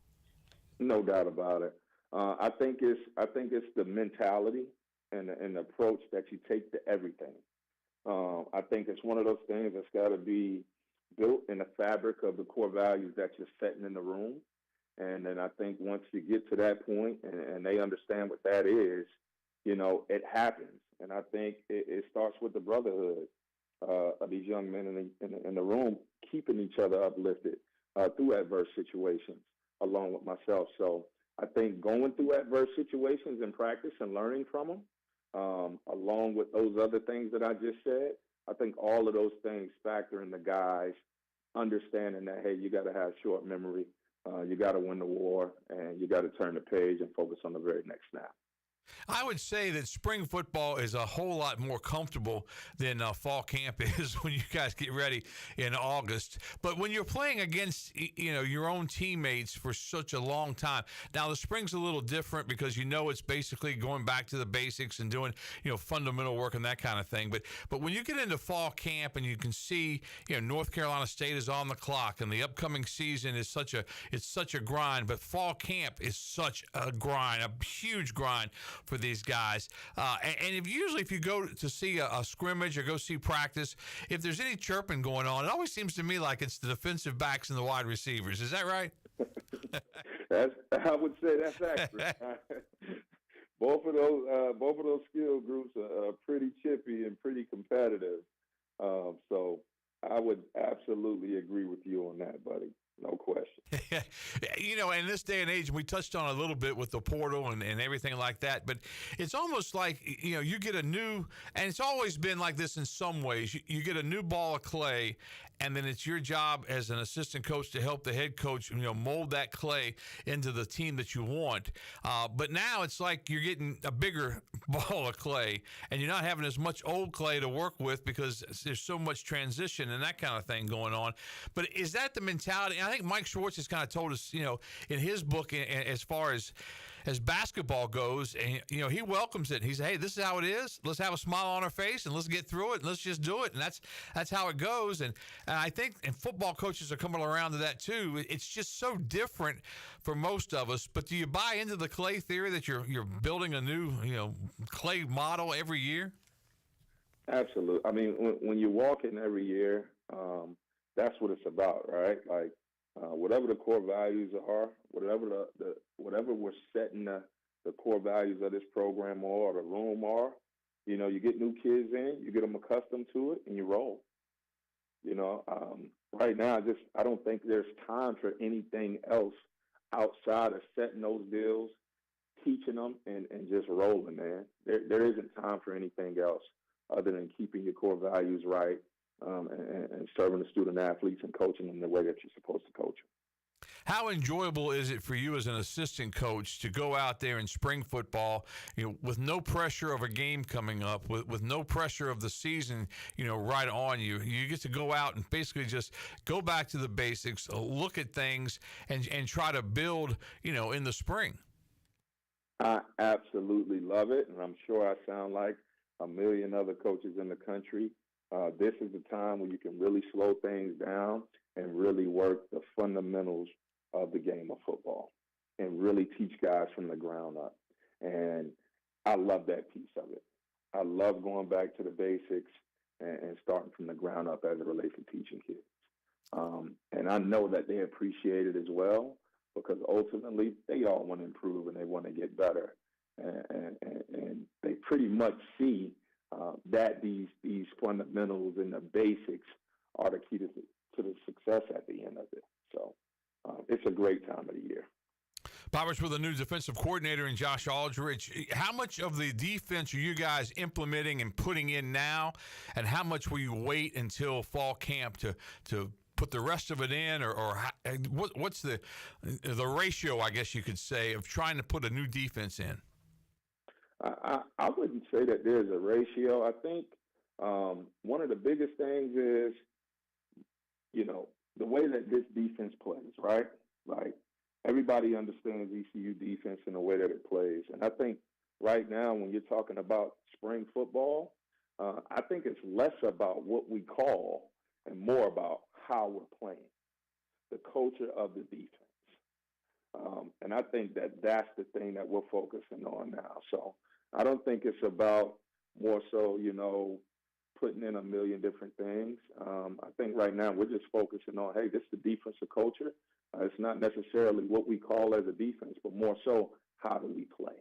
No doubt about it. I think it's the mentality and the approach that you take to everything. I think it's one of those things that's got to be built in the fabric of the core values that you're setting in the room. And then I think once you get to that point and they understand what that is, you know, it happens. And I think it starts with the brotherhood of these young men in the room, keeping each other uplifted through adverse situations, along with myself. So I think going through adverse situations in practice and learning from them, along with those other things that I just said, I think all of those things factor in the guys understanding that, hey, you got to have short memory, you got to win the war, and you got to turn the page and focus on the very next snap. I would say that spring football is a whole lot more comfortable than fall camp is when you guys get ready in August. But when you're playing against, you know, your own teammates for such a long time, now the spring's a little different because you know it's basically going back to the basics and doing, you know, fundamental work and that kind of thing. But when you get into fall camp and you can see, you know, North Carolina State is on the clock and the upcoming season is such a grind. But fall camp is such a grind, a huge grind for these guys. And if you go to see a scrimmage or go see practice, if there's any chirping going on, it always seems to me like it's the defensive backs and the wide receivers. Is that right? I would say that's accurate. Both of those skill groups are pretty chippy and pretty competitive. So I would absolutely agree with you on that, buddy. No question. You know, in this day and age, we touched on a little bit with the portal and everything like that, but it's almost like, you know, you get a new, and it's always been like this in some ways, you get a new ball of clay, and then it's your job as an assistant coach to help the head coach, you know, mold that clay into the team that you want. But now it's like you're getting a bigger ball of clay, and you're not having as much old clay to work with because there's so much transition and that kind of thing going on. But is that the mentality? And I think Mike Schwartz has kind of told us, you know, in his book, as far as basketball goes, and, you know, he welcomes it. He said, hey, this is how it is. Let's have a smile on our face and let's get through it and let's just do it. And that's how it goes. And I think football coaches are coming around to that too. It's just so different for most of us. But do you buy into the clay theory that you're building a new, you know, clay model every year? Absolutely. I mean, when you walk in every year, that's what it's about, right? Like, whatever the core values are, whatever we're setting the core values of this program or the room are, you know, you get new kids in, you get them accustomed to it, and you roll. You know, right now, I don't think there's time for anything else outside of setting those deals, teaching them, and just rolling, man. There isn't time for anything else other than keeping your core values right, and serving the student athletes and coaching them the way that you're supposed to coach them. How enjoyable is it for you as an assistant coach to go out there in spring football, with no pressure of a game coming up, with no pressure of the season, right on you? You get to go out and basically just go back to the basics, look at things, and try to build, in the spring. I absolutely love it, and I'm sure I sound like a million other coaches in the country. This is the time when you can really slow things down and really work the fundamentals of the game of football and really teach guys from the ground up. And I love that piece of it. I love going back to the basics and starting from the ground up as it relates to teaching kids. And I know that they appreciate it as well, because ultimately they all want to improve and they want to get better. And they pretty much see that these fundamentals and the basics are the key to the success at the end of it. So it's a great time of the year. Pirates with a new defensive coordinator in Josh Aldridge. How much of the defense are you guys implementing and putting in now, and how much will you wait until fall camp to put the rest of it in, or what's the ratio, I guess you could say, of trying to put a new defense in? I wouldn't say that there's a ratio. I think one of the biggest things is, the way that this defense plays, right? Like, everybody understands ECU defense and the way that it plays. And I think right now, when you're talking about spring football, I think it's less about what we call and more about how we're playing, the culture of the defense. And I think that that's the thing that we're focusing on now. So I don't think it's about more so, putting in a million different things. I think right now we're just focusing on, hey, this is the defensive culture. It's not necessarily what we call as a defense, but more so how do we play.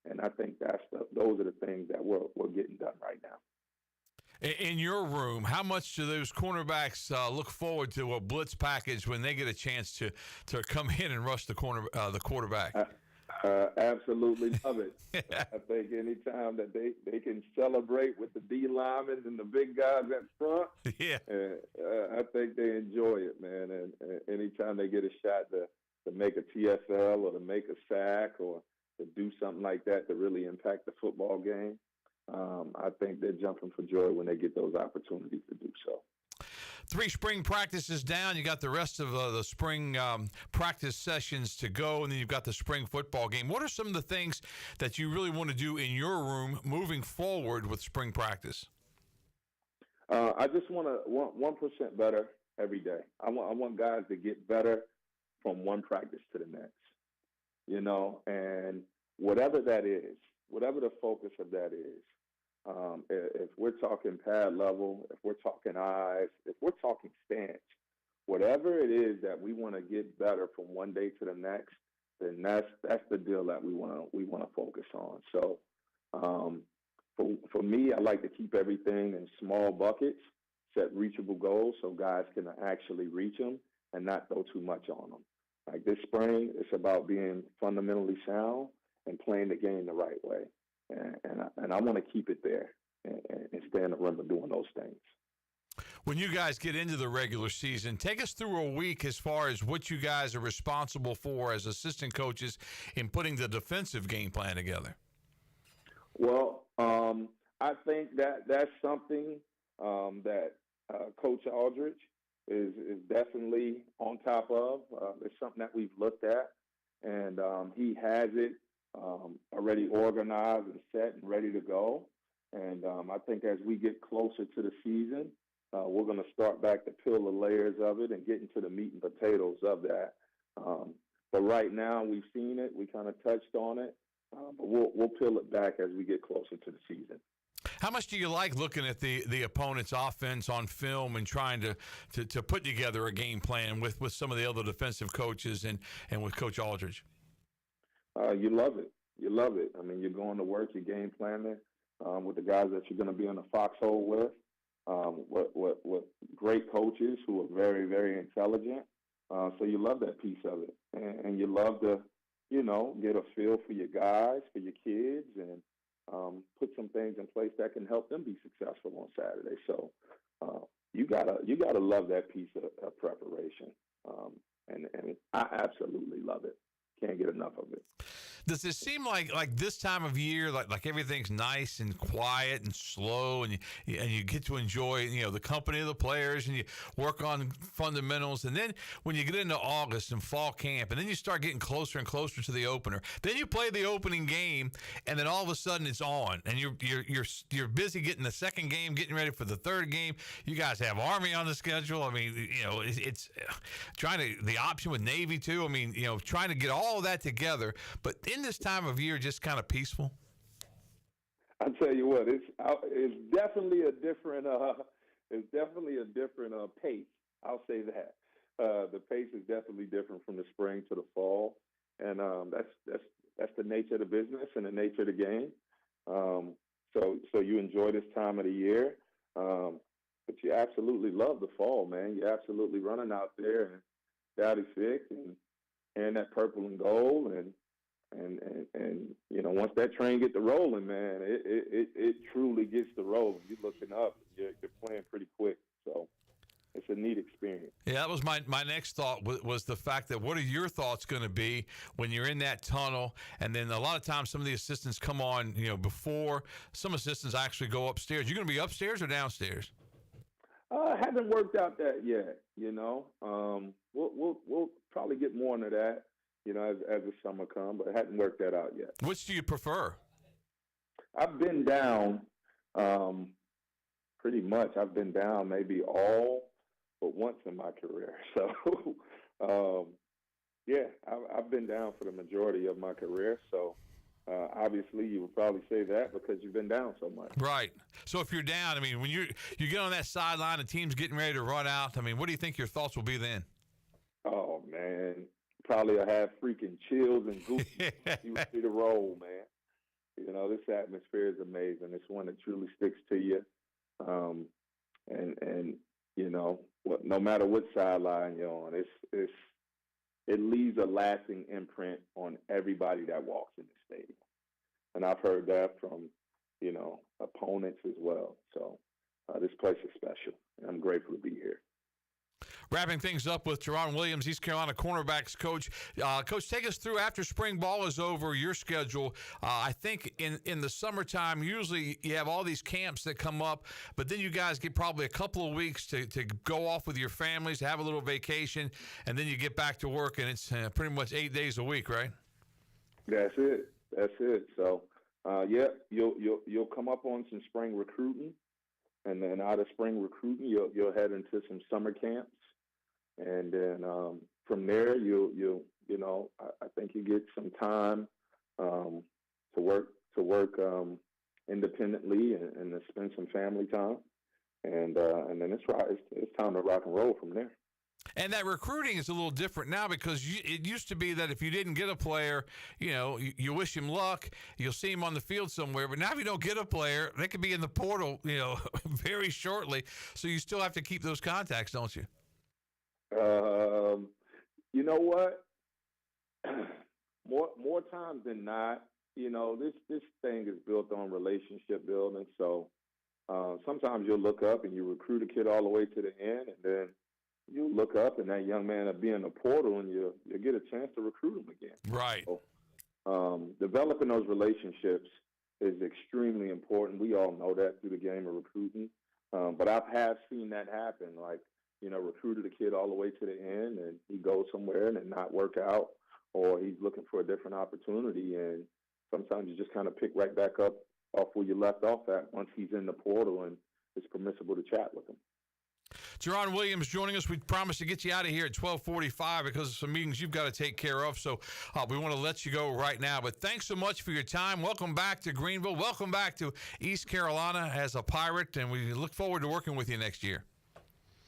And I think those are the things that we're getting done right now. In your room, how much do those cornerbacks look forward to a blitz package when they get a chance to come in and rush the quarterback? Absolutely love it. I think anytime that they can celebrate with the D linemen and the big guys at front, I think they enjoy it, man. And anytime they get a shot to make a TFL or to make a sack or to do something like that to really impact the football game, I think they're jumping for joy when they get those opportunities to do so. 3 spring practices down. You got the rest of the spring practice sessions to go, and then you've got the spring football game. What are some of the things that you really want to do in your room moving forward with spring practice? I just want 1% better every day. I want guys to get better from one practice to the next, and whatever that is, whatever the focus of that is. If we're talking pad level, if we're talking eyes, if we're talking stance, whatever it is that we want to get better from one day to the next, then that's the deal that we want to focus on. So for me, I like to keep everything in small buckets, set reachable goals so guys can actually reach them and not throw too much on them. Like this spring, it's about being fundamentally sound and playing the game the right way. And I want to keep it there and stay in the room of doing those things. When you guys get into the regular season, take us through a week as far as what you guys are responsible for as assistant coaches in putting the defensive game plan together. Well, I think that's something that Coach Aldridge is definitely on top of. It's something that we've looked at, and he has it already organized and set and ready to go. And I think as we get closer to the season, we're going to start back to peel the layers of it and get into the meat and potatoes of that. But right now we've seen it. We kind of touched on it. But we'll peel it back as we get closer to the season. How much do you like looking at the opponent's offense on film and trying to put together a game plan with some of the other defensive coaches and with Coach Aldridge? You love it. You love it. I mean, you're going to work, you're game planning with the guys that you're going to be in the foxhole with great coaches who are very, very intelligent. So you love that piece of it. And you love to, get a feel for your guys, for your kids, and put some things in place that can help them be successful on Saturday. So you gotta love that piece of preparation. and I absolutely love it. Can't get enough of it. Does it seem like this time of year, like everything's nice and quiet and slow, and you get to enjoy, the company of the players, and you work on fundamentals, and then when you get into August and fall camp, and then you start getting closer and closer to the opener, then you play the opening game, and then all of a sudden it's on, and you're busy getting the second game, getting ready for the third game. You guys have Army on the schedule. I mean, it's trying to the option with Navy too. I mean, trying to get all of that together, but in this time of year, just kind of peaceful? I tell you what, it's definitely a different pace. I'll say that the pace is definitely different from the spring to the fall, and that's the nature of the business and the nature of the game. So you enjoy this time of the year, but you absolutely love the fall, man. You're absolutely running out there and Dowdy Fick and that purple and gold and once that train get to rolling, man, it truly gets to rolling. You're looking up, you're playing pretty quick, so it's a neat experience. Yeah, that was my next thought was the fact that what are your thoughts going to be when you're in that tunnel, and then a lot of times some of the assistants come on, before some assistants actually go upstairs. You're going to be upstairs or downstairs? Haven't worked out that yet. We'll probably get more into that. As the summer comes, but I hadn't worked that out yet. Which do you prefer? I've been down pretty much. I've been down maybe all but once in my career. So, I've been down for the majority of my career. So, obviously, you would probably say that because you've been down so much. Right. So if you're down, I mean, when you get on that sideline, the team's getting ready to run out. I mean, what do you think your thoughts will be then? Oh, man. Probably I have freaking chills and goosebumps. You would see the roll, man. This atmosphere is amazing. It's one that truly sticks to you. No matter what sideline you're on, it leaves a lasting imprint on everybody that walks in the stadium. And I've heard that from, opponents as well. So this place is special, and I'm grateful to be here. Wrapping things up with Tarron Williams, East Carolina Cornerbacks coach. Coach, take us through after spring ball is over, your schedule. I think in the summertime, usually you have all these camps that come up, but then you guys get probably a couple of weeks to go off with your families, to have a little vacation, and then you get back to work, and it's pretty much 8 days a week, right? That's it. So, you'll come up on some spring recruiting. And then out of spring recruiting, you'll head into some summer camps, and then from there, I think you get some time to work independently and to spend some family time, and then it's time to rock and roll from there. And that recruiting is a little different now because it used to be that if you didn't get a player, you wish him luck. You'll see him on the field somewhere. But now if you don't get a player, they could be in the portal, very shortly. So you still have to keep those contacts, don't you? You know what? More times than not, this thing is built on relationship building. So sometimes you'll look up and you recruit a kid all the way to the end, and then you look up and that young man will be in the portal, and you get a chance to recruit him again. Right. So, developing those relationships is extremely important. We all know that through the game of recruiting. But I have seen that happen. Like, recruited a kid all the way to the end, and he goes somewhere and it not work out, or he's looking for a different opportunity. And sometimes you just kind of pick right back up off where you left off at once he's in the portal and it's permissible to chat with him. Tarron Williams joining us. We promised to get you out of here at 12:45 because of some meetings you've got to take care of. So we want to let you go right now. But thanks so much for your time. Welcome back to Greenville. Welcome back to East Carolina as a Pirate, and we look forward to working with you next year.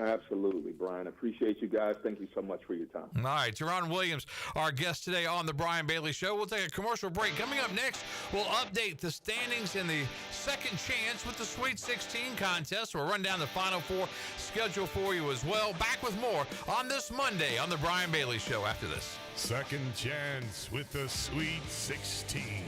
Absolutely, Brian. Appreciate you guys. Thank you so much for your time. All right, Tarron Williams, our guest today on the Brian Bailey Show. We'll take a commercial break. Coming up next, we'll update the standings in the second chance with the Sweet 16 contest. We'll run down the Final Four schedule for you as well. Back with more on this Monday on the Brian Bailey Show after this. Second chance with the Sweet 16.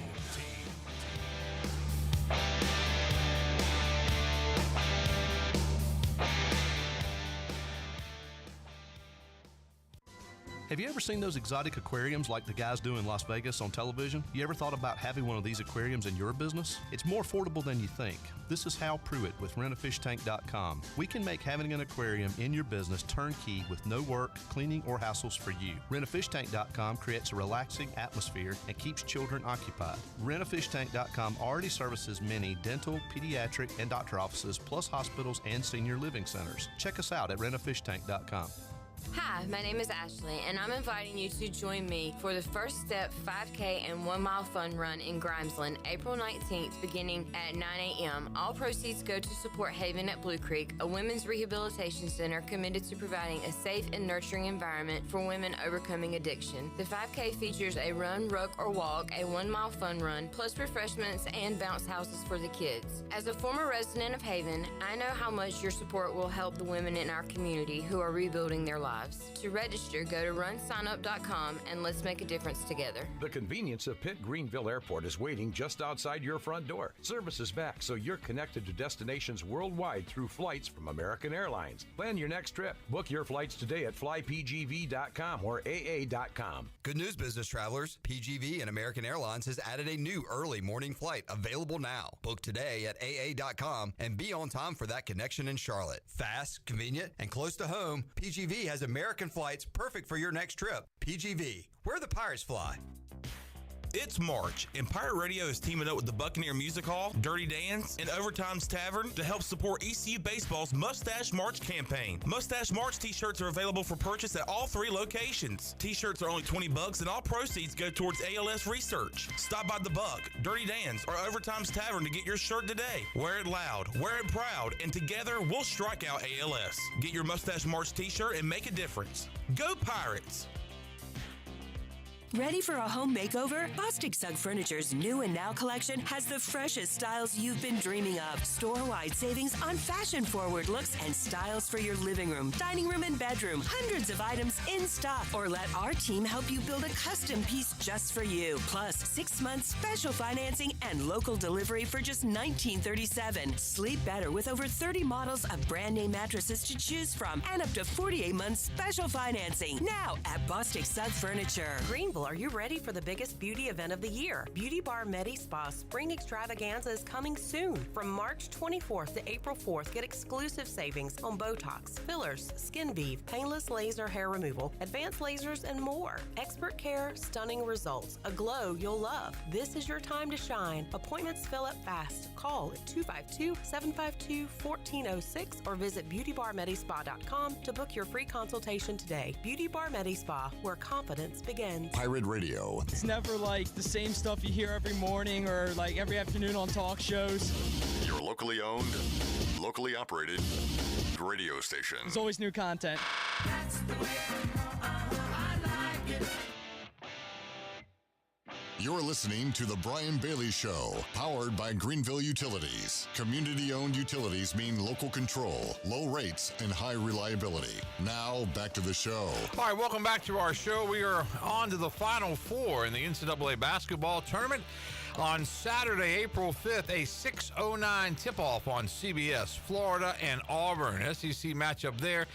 Have you ever seen those exotic aquariums like the guys do in Las Vegas on television? You ever thought about having one of these aquariums in your business? It's more affordable than you think. This is Hal Pruitt with rentafishtank.com. We can make having an aquarium in your business turnkey with no work, cleaning, or hassles for you. Rentafishtank.com creates a relaxing atmosphere and keeps children occupied. Rentafishtank.com already services many dental, pediatric, and doctor offices, plus hospitals and senior living centers. Check us out at rentafishtank.com. Hi, my name is Ashley, and I'm inviting you to join me for the First Step 5K and 1 Mile Fun Run in Grimesland, April 19th, beginning at 9 a.m. All proceeds go to support Haven at Blue Creek, a women's rehabilitation center committed to providing a safe and nurturing environment for women overcoming addiction. The 5K features a run, ruck, or walk, a 1 mile fun run, plus refreshments and bounce houses for the kids. As a former resident of Haven, I know how much your support will help the women in our community who are rebuilding their lives. To register, go to runsignup.com and let's make a difference together. The convenience of Pitt Greenville Airport is waiting just outside your front door. Service is back, so you're connected to destinations worldwide through flights from American Airlines. Plan your next trip. Book your flights today at flypgv.com or aa.com. Good news, business travelers. PGV and American Airlines has added a new early morning flight available now. Book today at aa.com and be on time for that connection in Charlotte. Fast, convenient, and close to home, PGV has American flights perfect for your next trip. PGV, where the Pirates fly. It's March, and Pirate Radio is teaming up with the Buccaneer Music Hall, Dirty Dan's, and Overtime's Tavern to help support ECU Baseball's Mustache March campaign. Mustache March t-shirts are available for purchase at all 3 locations. T-shirts are only $20, and all proceeds go towards ALS research. Stop by the Buck, Dirty Dan's, or Overtime's Tavern to get your shirt today. Wear it loud, wear it proud, and together we'll strike out ALS. Get your Mustache March t-shirt and make a difference. Go Pirates! Ready for a home makeover? Bostic Sugg Furniture's new and now collection has the freshest styles you've been dreaming of. Store-wide savings on fashion-forward looks and styles for your living room, dining room, and bedroom. Hundreds of items in stock. Or let our team help you build a custom piece just for you. Plus, 6 months special financing and local delivery for just $19.37. Sleep better with over 30 models of brand-name mattresses to choose from and up to 48 months special financing. Now at Bostic Sugg Furniture. Greenville, are you ready for the biggest beauty event of the year? Beauty Bar Medi Spa Spring Extravaganza is coming soon. From March 24th to April 4th, get exclusive savings on Botox, fillers, skin bead, painless laser hair removal, advanced lasers, and more. Expert care, stunning results, a glow you'll love. This is your time to shine. Appointments fill up fast. Call at 252-752-1406 or visit beautybarmedispa.com to book your free consultation today. Beauty Bar Medi Spa, where confidence begins. Pirate Radio. It's never like the same stuff you hear every morning or like every afternoon on talk shows. Your locally owned, locally operated radio station. There's always new content. That's the way I like it. You're listening to The Brian Bailey Show, powered by Greenville Utilities. Community-owned utilities mean local control, low rates, and high reliability. Now, back to the show. All right, welcome back to our show. We are on to the Final Four in the NCAA basketball tournament. On Saturday, April 5th, a 6:09 tip-off on CBS, Florida and Auburn. SEC matchup there.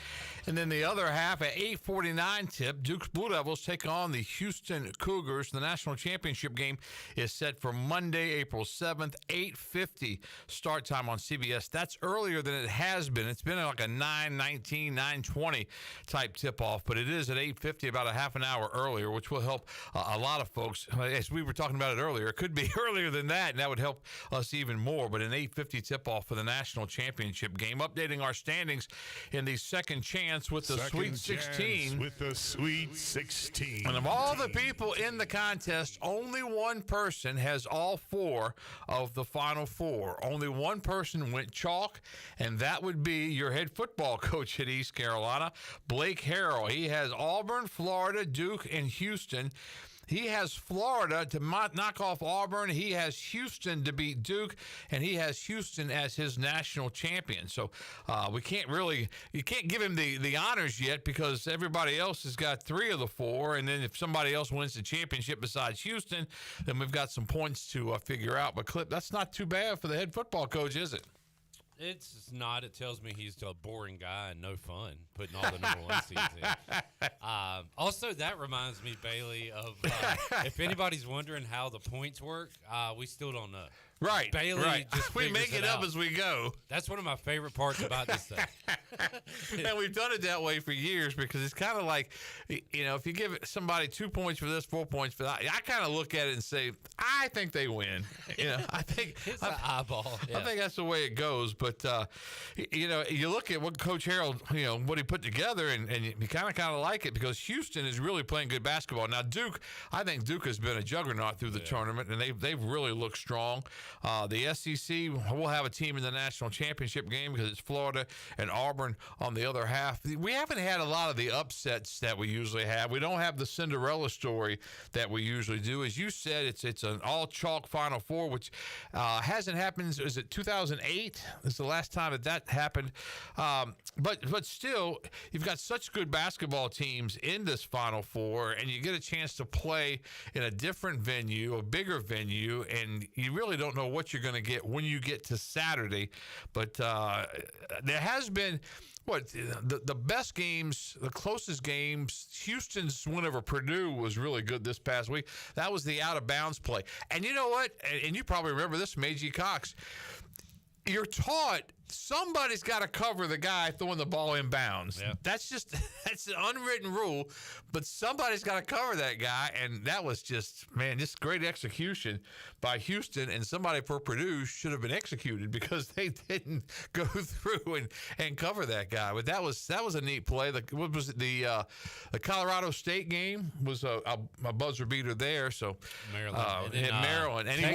And then the other half, at 8:49 tip, Duke's Blue Devils take on the Houston Cougars. The national championship game is set for Monday, April 7th, 8:50 start time on CBS. That's earlier than it has been. It's been like a 9:19, 9:20 type tip-off, but it is at 8:50, about a half an hour earlier, which will help a lot of folks. As we were talking about it earlier, it could be earlier than that, and that would help us even more. But an 8:50 tip-off for the national championship game. Updating our standings in the second chance with the Sweet 16. With the Sweet 16. And of all the people in the contest, only one person has all 4 of the Final Four. Only one person went chalk, and that would be your head football coach at East Carolina, Blake Harrell. He has Auburn, Florida, Duke, and Houston. He has Florida to knock off Auburn. He has Houston to beat Duke, and he has Houston as his national champion. So you can't give him the honors yet because everybody else has got 3 of the 4. And then if somebody else wins the championship besides Houston, then we've got some points to figure out. But Clip, that's not too bad for the head football coach, is it? It's not. It tells me he's a boring guy and no fun putting all the number one seeds in. Also, that reminds me, Bailey, of if anybody's wondering how the points work, we still don't know. Right. Bailey just we make it up out. as we go. That's one of my favorite parts about this thing. And we've done it that way for years because it's kind of like, if you give somebody 2 points for this, 4 points for that, I kind of look at it and say, I think they win. I think it's an eyeball. Yeah. I think that's the way it goes. But you look at what Coach Harold, what he put together, and you kind of like it because Houston is really playing good basketball. Now Duke, I think Duke has been a juggernaut through the tournament, and they've really looked strong. The SEC will have a team in the national championship game because it's Florida and Auburn on the other half. We haven't had a lot of the upsets that we usually have. We don't have the Cinderella story that we usually do. As you said, it's an all chalk Final Four, which hasn't happened. Is it 2008? Is the last time that happened. But still, you've got such good basketball teams in this Final Four, and you get a chance to play in a different venue, a bigger venue, and you really don't know what you're going to get when you get to Saturday. But there has been the best games, the closest games. Houston's win over Purdue was really good this past week. That was the out of bounds play. And you know what? And you probably remember this, Meiji Cox. You're taught somebody's got to cover the guy throwing the ball in bounds. Yeah. That's an unwritten rule, but somebody's got to cover that guy. And that was just great execution by Houston. And somebody for Purdue should have been executed because they didn't go through and cover that guy. But that was a neat play. What was it? The Colorado State game was a buzzer beater there. So Maryland, in Maryland, and he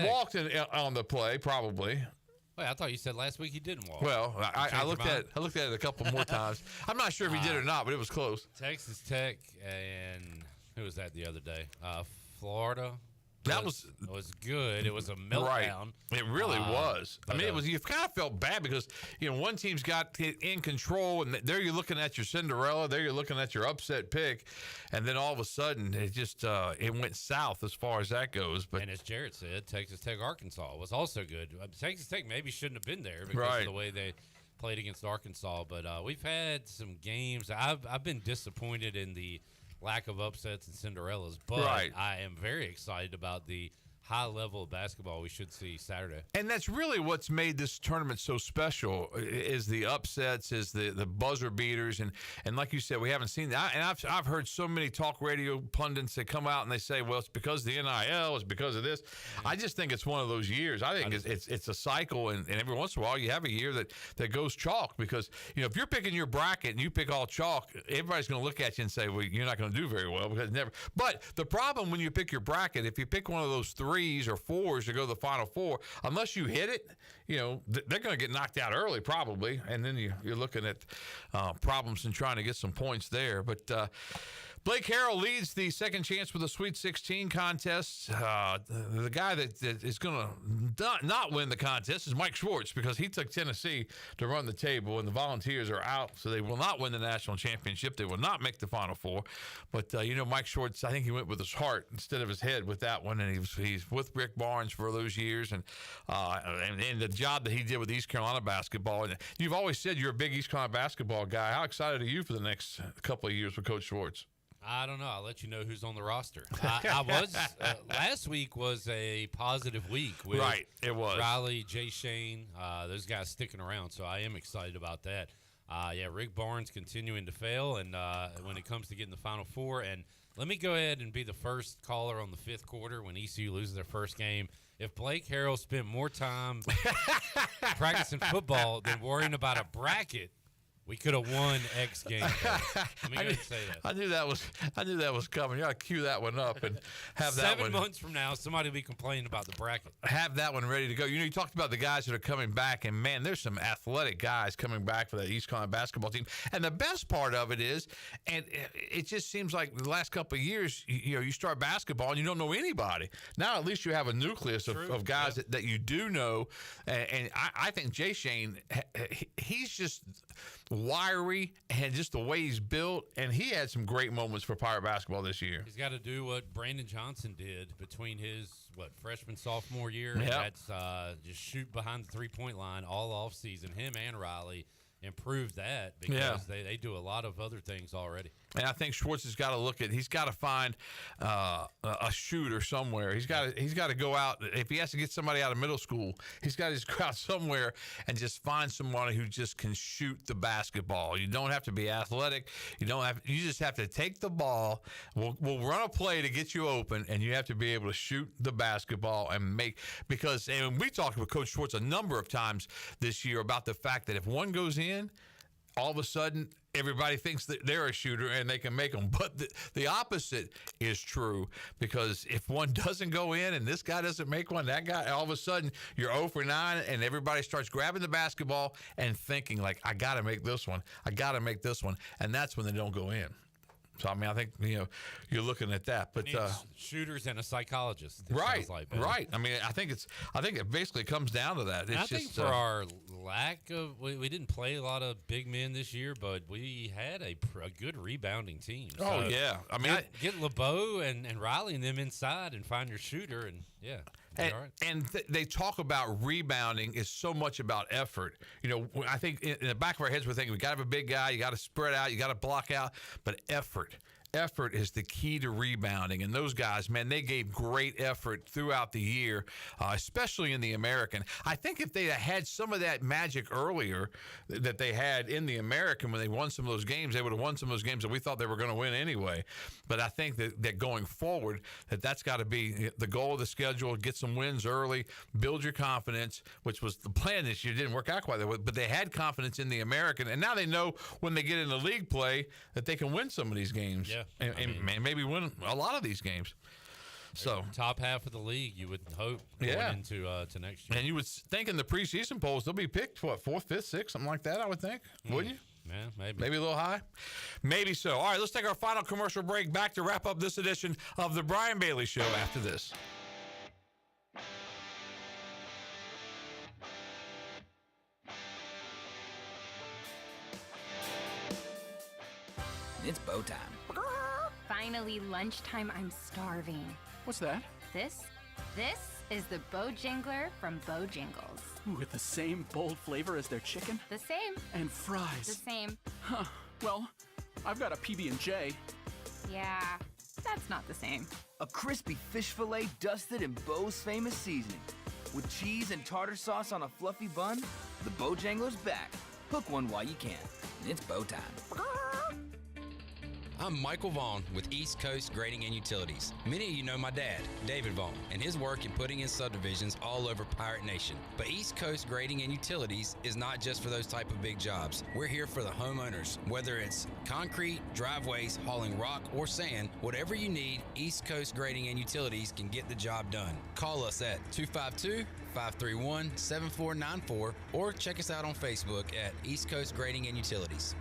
walked on the play probably. Wait, I thought you said last week he didn't walk. Well, I looked at it a couple more times. I'm not sure if he did or not, but it was close. Texas Tech and who was that the other day? Florida. That was good. It was a meltdown. Right. It really was. I mean, you kind of felt bad because one team's got it in control, and there you're looking at your Cinderella, there you're looking at your upset pick, and then all of a sudden it just it went south as far as that goes. But and as Jared said, Texas Tech Arkansas was also good. Texas Tech maybe shouldn't have been there because of the way they played against Arkansas. But we've had some games. I've been disappointed in the lack of upsets and Cinderellas, but I am very excited about the high level of basketball we should see Saturday. And that's really what's made this tournament so special is the upsets, is the buzzer beaters, and like you said, we haven't seen that. And I've heard so many talk radio pundits that come out and they say, well, it's because of the NIL, it's because of this. Yeah. I just think it's one of those years. I think it's a cycle, and every once in a while you have a year that goes chalk because if you're picking your bracket and you pick all chalk, everybody's going to look at you and say, well, you're not going to do very well because never. But the problem when you pick your bracket, if you pick one of those 3s or 4s to go to the Final Four, unless you hit it, they're going to get knocked out early probably, and then you're looking at problems and trying to get some points there. But Blake Harrell leads the second chance for the Sweet 16 contest. The guy that is going to not win the contest is Mike Schwartz because he took Tennessee to run the table, and the Volunteers are out, so they will not win the national championship. They will not make the Final Four. But, Mike Schwartz, I think he went with his heart instead of his head with that one, and he's with Rick Barnes for those years, and the job that he did with East Carolina basketball. And you've always said you're a big East Carolina basketball guy. How excited are you for the next couple of years with Coach Schwartz? I don't know. I'll let you know who's on the roster. I was last week was a positive week with it was. Riley, Jay Shane, those guys sticking around, so I am excited about that. Rick Barnes continuing to fail, and when it comes to getting the Final Four. And let me go ahead and be the first caller on the fifth quarter when ECU loses their first game. If Blake Harrell spent more time practicing football than worrying about a bracket, we could have won X game. Let me go ahead and say that. I knew that was coming. You got to cue that one up and have that 7 months from now, somebody will be complaining about the bracket. Have that one ready to go. You talked about the guys that are coming back, and man, there's some athletic guys coming back for that East Carolina basketball team. And the best part of it is, and it just seems like the last couple of years, you start basketball and you don't know anybody. Now at least you have a nucleus of guys that you do know. And I think Jay Shane, he's just wiry and just the way he's built, and he had some great moments for Pirate basketball this year. He's got to do what Brandon Johnson did between his, freshman, sophomore year. Yep. That's just shoot behind the three-point line all off season. Him and Riley improved that because they do a lot of other things already. And I think Schwartz has got to look at. He's got to find a shooter somewhere. He's got to go out. If he has to get somebody out of middle school, he's got to just go out somewhere and just find someone who just can shoot the basketball. You don't have to be athletic. You just have to take the ball. We'll run a play to get you open, and you have to be able to shoot the basketball and make. And we talked with Coach Schwartz a number of times this year about the fact that if one goes in, all of a sudden, everybody thinks that they're a shooter and they can make them. But the opposite is true, because if one doesn't go in and this guy doesn't make one, that guy, all of a sudden, you're 0 for 9 and everybody starts grabbing the basketball and thinking, like, I got to make this one. I got to make this one. And that's when they don't go in. So, I mean, I think, you're looking at that. But shooters and a psychologist. Right. I mean, I think it basically comes down to that. It's I think for our lack of, we didn't play a lot of big men this year, but we had a good rebounding team. Oh, yeah. I mean, get LeBeau and Riley and them inside and find your shooter, and yeah. They talk about rebounding is so much about effort. I think in the back of our heads we're thinking we got to have a big guy, you got to spread out, you got to block out, but effort is the key to rebounding. And those guys, man, they gave great effort throughout the year, especially in the American. I think if they had some of that magic earlier that they had in the American when they won some of those games, they would have won some of those games that we thought they were going to win anyway. But I think that going forward, that's got to be the goal of the schedule, get some wins early, build your confidence, which was the plan this year. It didn't work out quite that way, but they had confidence in the American. And now they know when they get into league play that they can win some of these games. Yeah. And maybe win a lot of these games. So top half of the league, you would hope going into to next year. And you would think in the preseason polls they'll be picked what, 4th, 5th, 6th, something like that. I would think, wouldn't you? Yeah, maybe a little high, maybe so. All right, let's take our final commercial break. Back to wrap up this edition of the Brian Bailey Show after this. It's bow time. Finally, lunchtime. I'm starving. What's that? This is the Bojangler from Bojangles. With the same bold flavor as their chicken? The same. And fries? The same. Huh. Well, I've got a PB&J. Yeah, that's not the same. A crispy fish fillet dusted in Bo's famous seasoning. With cheese and tartar sauce on a fluffy bun, the Bojangler's back. Hook one while you can. It's bow time. I'm Michael Vaughn with East Coast Grading and Utilities. Many of you know my dad, David Vaughn, and his work in putting in subdivisions all over Pirate Nation. But East Coast Grading and Utilities is not just for those type of big jobs. We're here for the homeowners. Whether it's concrete, driveways, hauling rock, or sand, whatever you need, East Coast Grading and Utilities can get the job done. Call us at 252-531-7494 or check us out on Facebook at East Coast Grading and Utilities.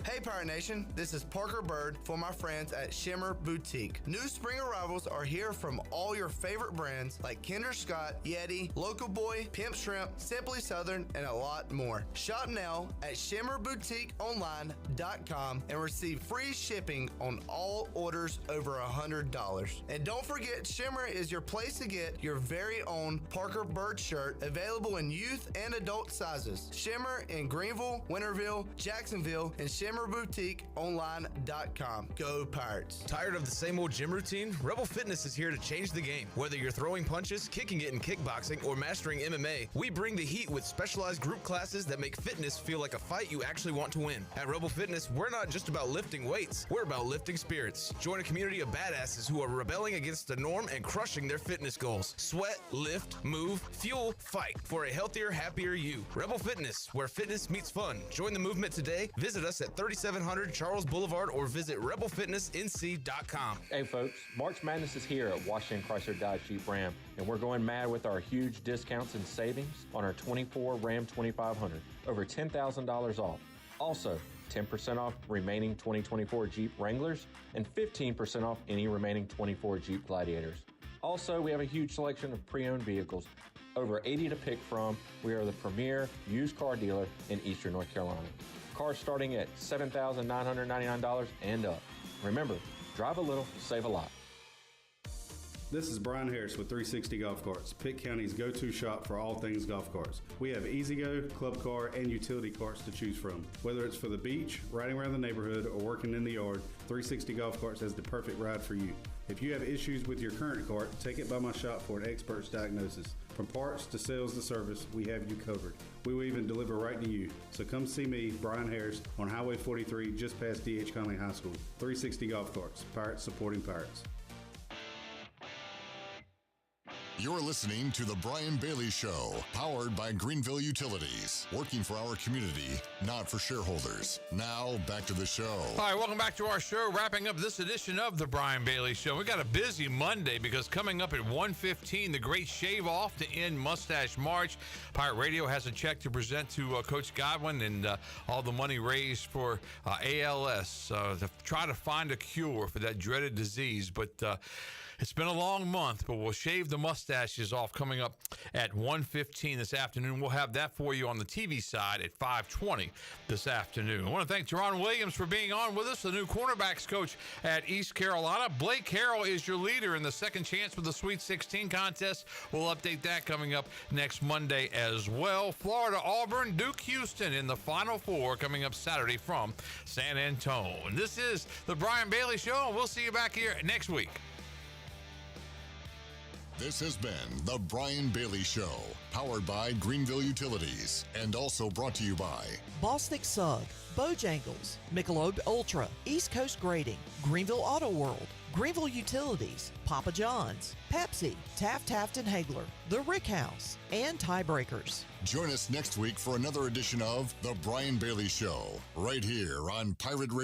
Hey Pirate Nation, this is Parker Bird for my friends at Shimmer Boutique. New spring arrivals are here from all your favorite brands like Kinder Scott, Yeti, Local Boy, Pimp Shrimp, Simply Southern, and a lot more. Shop now at shimmerboutiqueonline.com and receive free shipping on all orders over $100. And don't forget, Shimmer is your place to get your very own Parker Bird shirt, available in youth and adult sizes. Shimmer in Greenville, Winterville, Jacksonville, and ShimmerBoutiqueOnline.com. Go Pirates. Tired of the same old gym routine? Rebel Fitness is here to change the game. Whether you're throwing punches, kicking it in kickboxing, or mastering MMA, we bring the heat with specialized group classes that make fitness feel like a fight you actually want to win. At Rebel Fitness, we're not just about lifting weights, we're about lifting spirits. Join a community of badasses who are rebelling against the norm and crushing their fitness goals. Sweat, lift, move, fuel, fight for a healthier, happier you. Rebel Fitness, where fitness meets fun. Join the movement today. Visit us at 3700 Charles Boulevard or visit rebelfitnessnc.com. Hey folks, March Madness is here at Washington Chrysler Dodge Jeep Ram, and we're going mad with our huge discounts and savings on our 24 Ram 2500, over $10,000 off. Also, 10% off remaining 2024 Jeep Wranglers and 15% off any remaining 24 Jeep Gladiators. Also, we have a huge selection of pre-owned vehicles, over 80 to pick from. We are the premier used car dealer in Eastern North Carolina. Cars starting at $7,999 and up. Remember, drive a little, save a lot. This is Brian Harris with 360 Golf Carts, Pitt County's go-to shop for all things golf carts. We have E-Z-Go, club car, and utility carts to choose from. Whether it's for the beach, riding around the neighborhood, or working in the yard, 360 Golf Carts has the perfect ride for you. If you have issues with your current cart, take it by my shop for an expert's diagnosis. From parts to sales to service, we have you covered. We will even deliver right to you. So come see me, Brian Harris, on Highway 43, just past D.H. Conley High School. 360 Golf Carts, Pirates supporting Pirates. You're listening to The Brian Bailey Show, powered by Greenville Utilities, working for our community, not for shareholders. Now, back to the show. All right, welcome back to our show, wrapping up this edition of The Brian Bailey Show. We got a busy Monday because coming up at 1:15, the great shave-off to end Mustache March. Pirate Radio has a check to present to Coach Godwin and all the money raised for ALS to try to find a cure for that dreaded disease. But it's been a long month, but we'll shave the mustaches off coming up at 1:15 this afternoon. We'll have that for you on the TV side at 5:20 this afternoon. I want to thank Tarron Williams for being on with us, the new cornerbacks coach at East Carolina. Blake Harrell is your leader in the second chance for the Sweet 16 contest. We'll update that coming up next Monday as well. Florida, Auburn, Duke, Houston in the Final Four coming up Saturday from San Antonio. And this is the Brian Bailey Show, and we'll see you back here next week. This has been The Brian Bailey Show, powered by Greenville Utilities, and also brought to you by Bostic Sugg, Bojangles, Michelob Ultra, East Coast Grading, Greenville Auto World, Greenville Utilities, Papa John's, Pepsi, Taft Hagler, The Rick House, and Tiebreakers. Join us next week for another edition of The Brian Bailey Show, right here on Pirate Radio.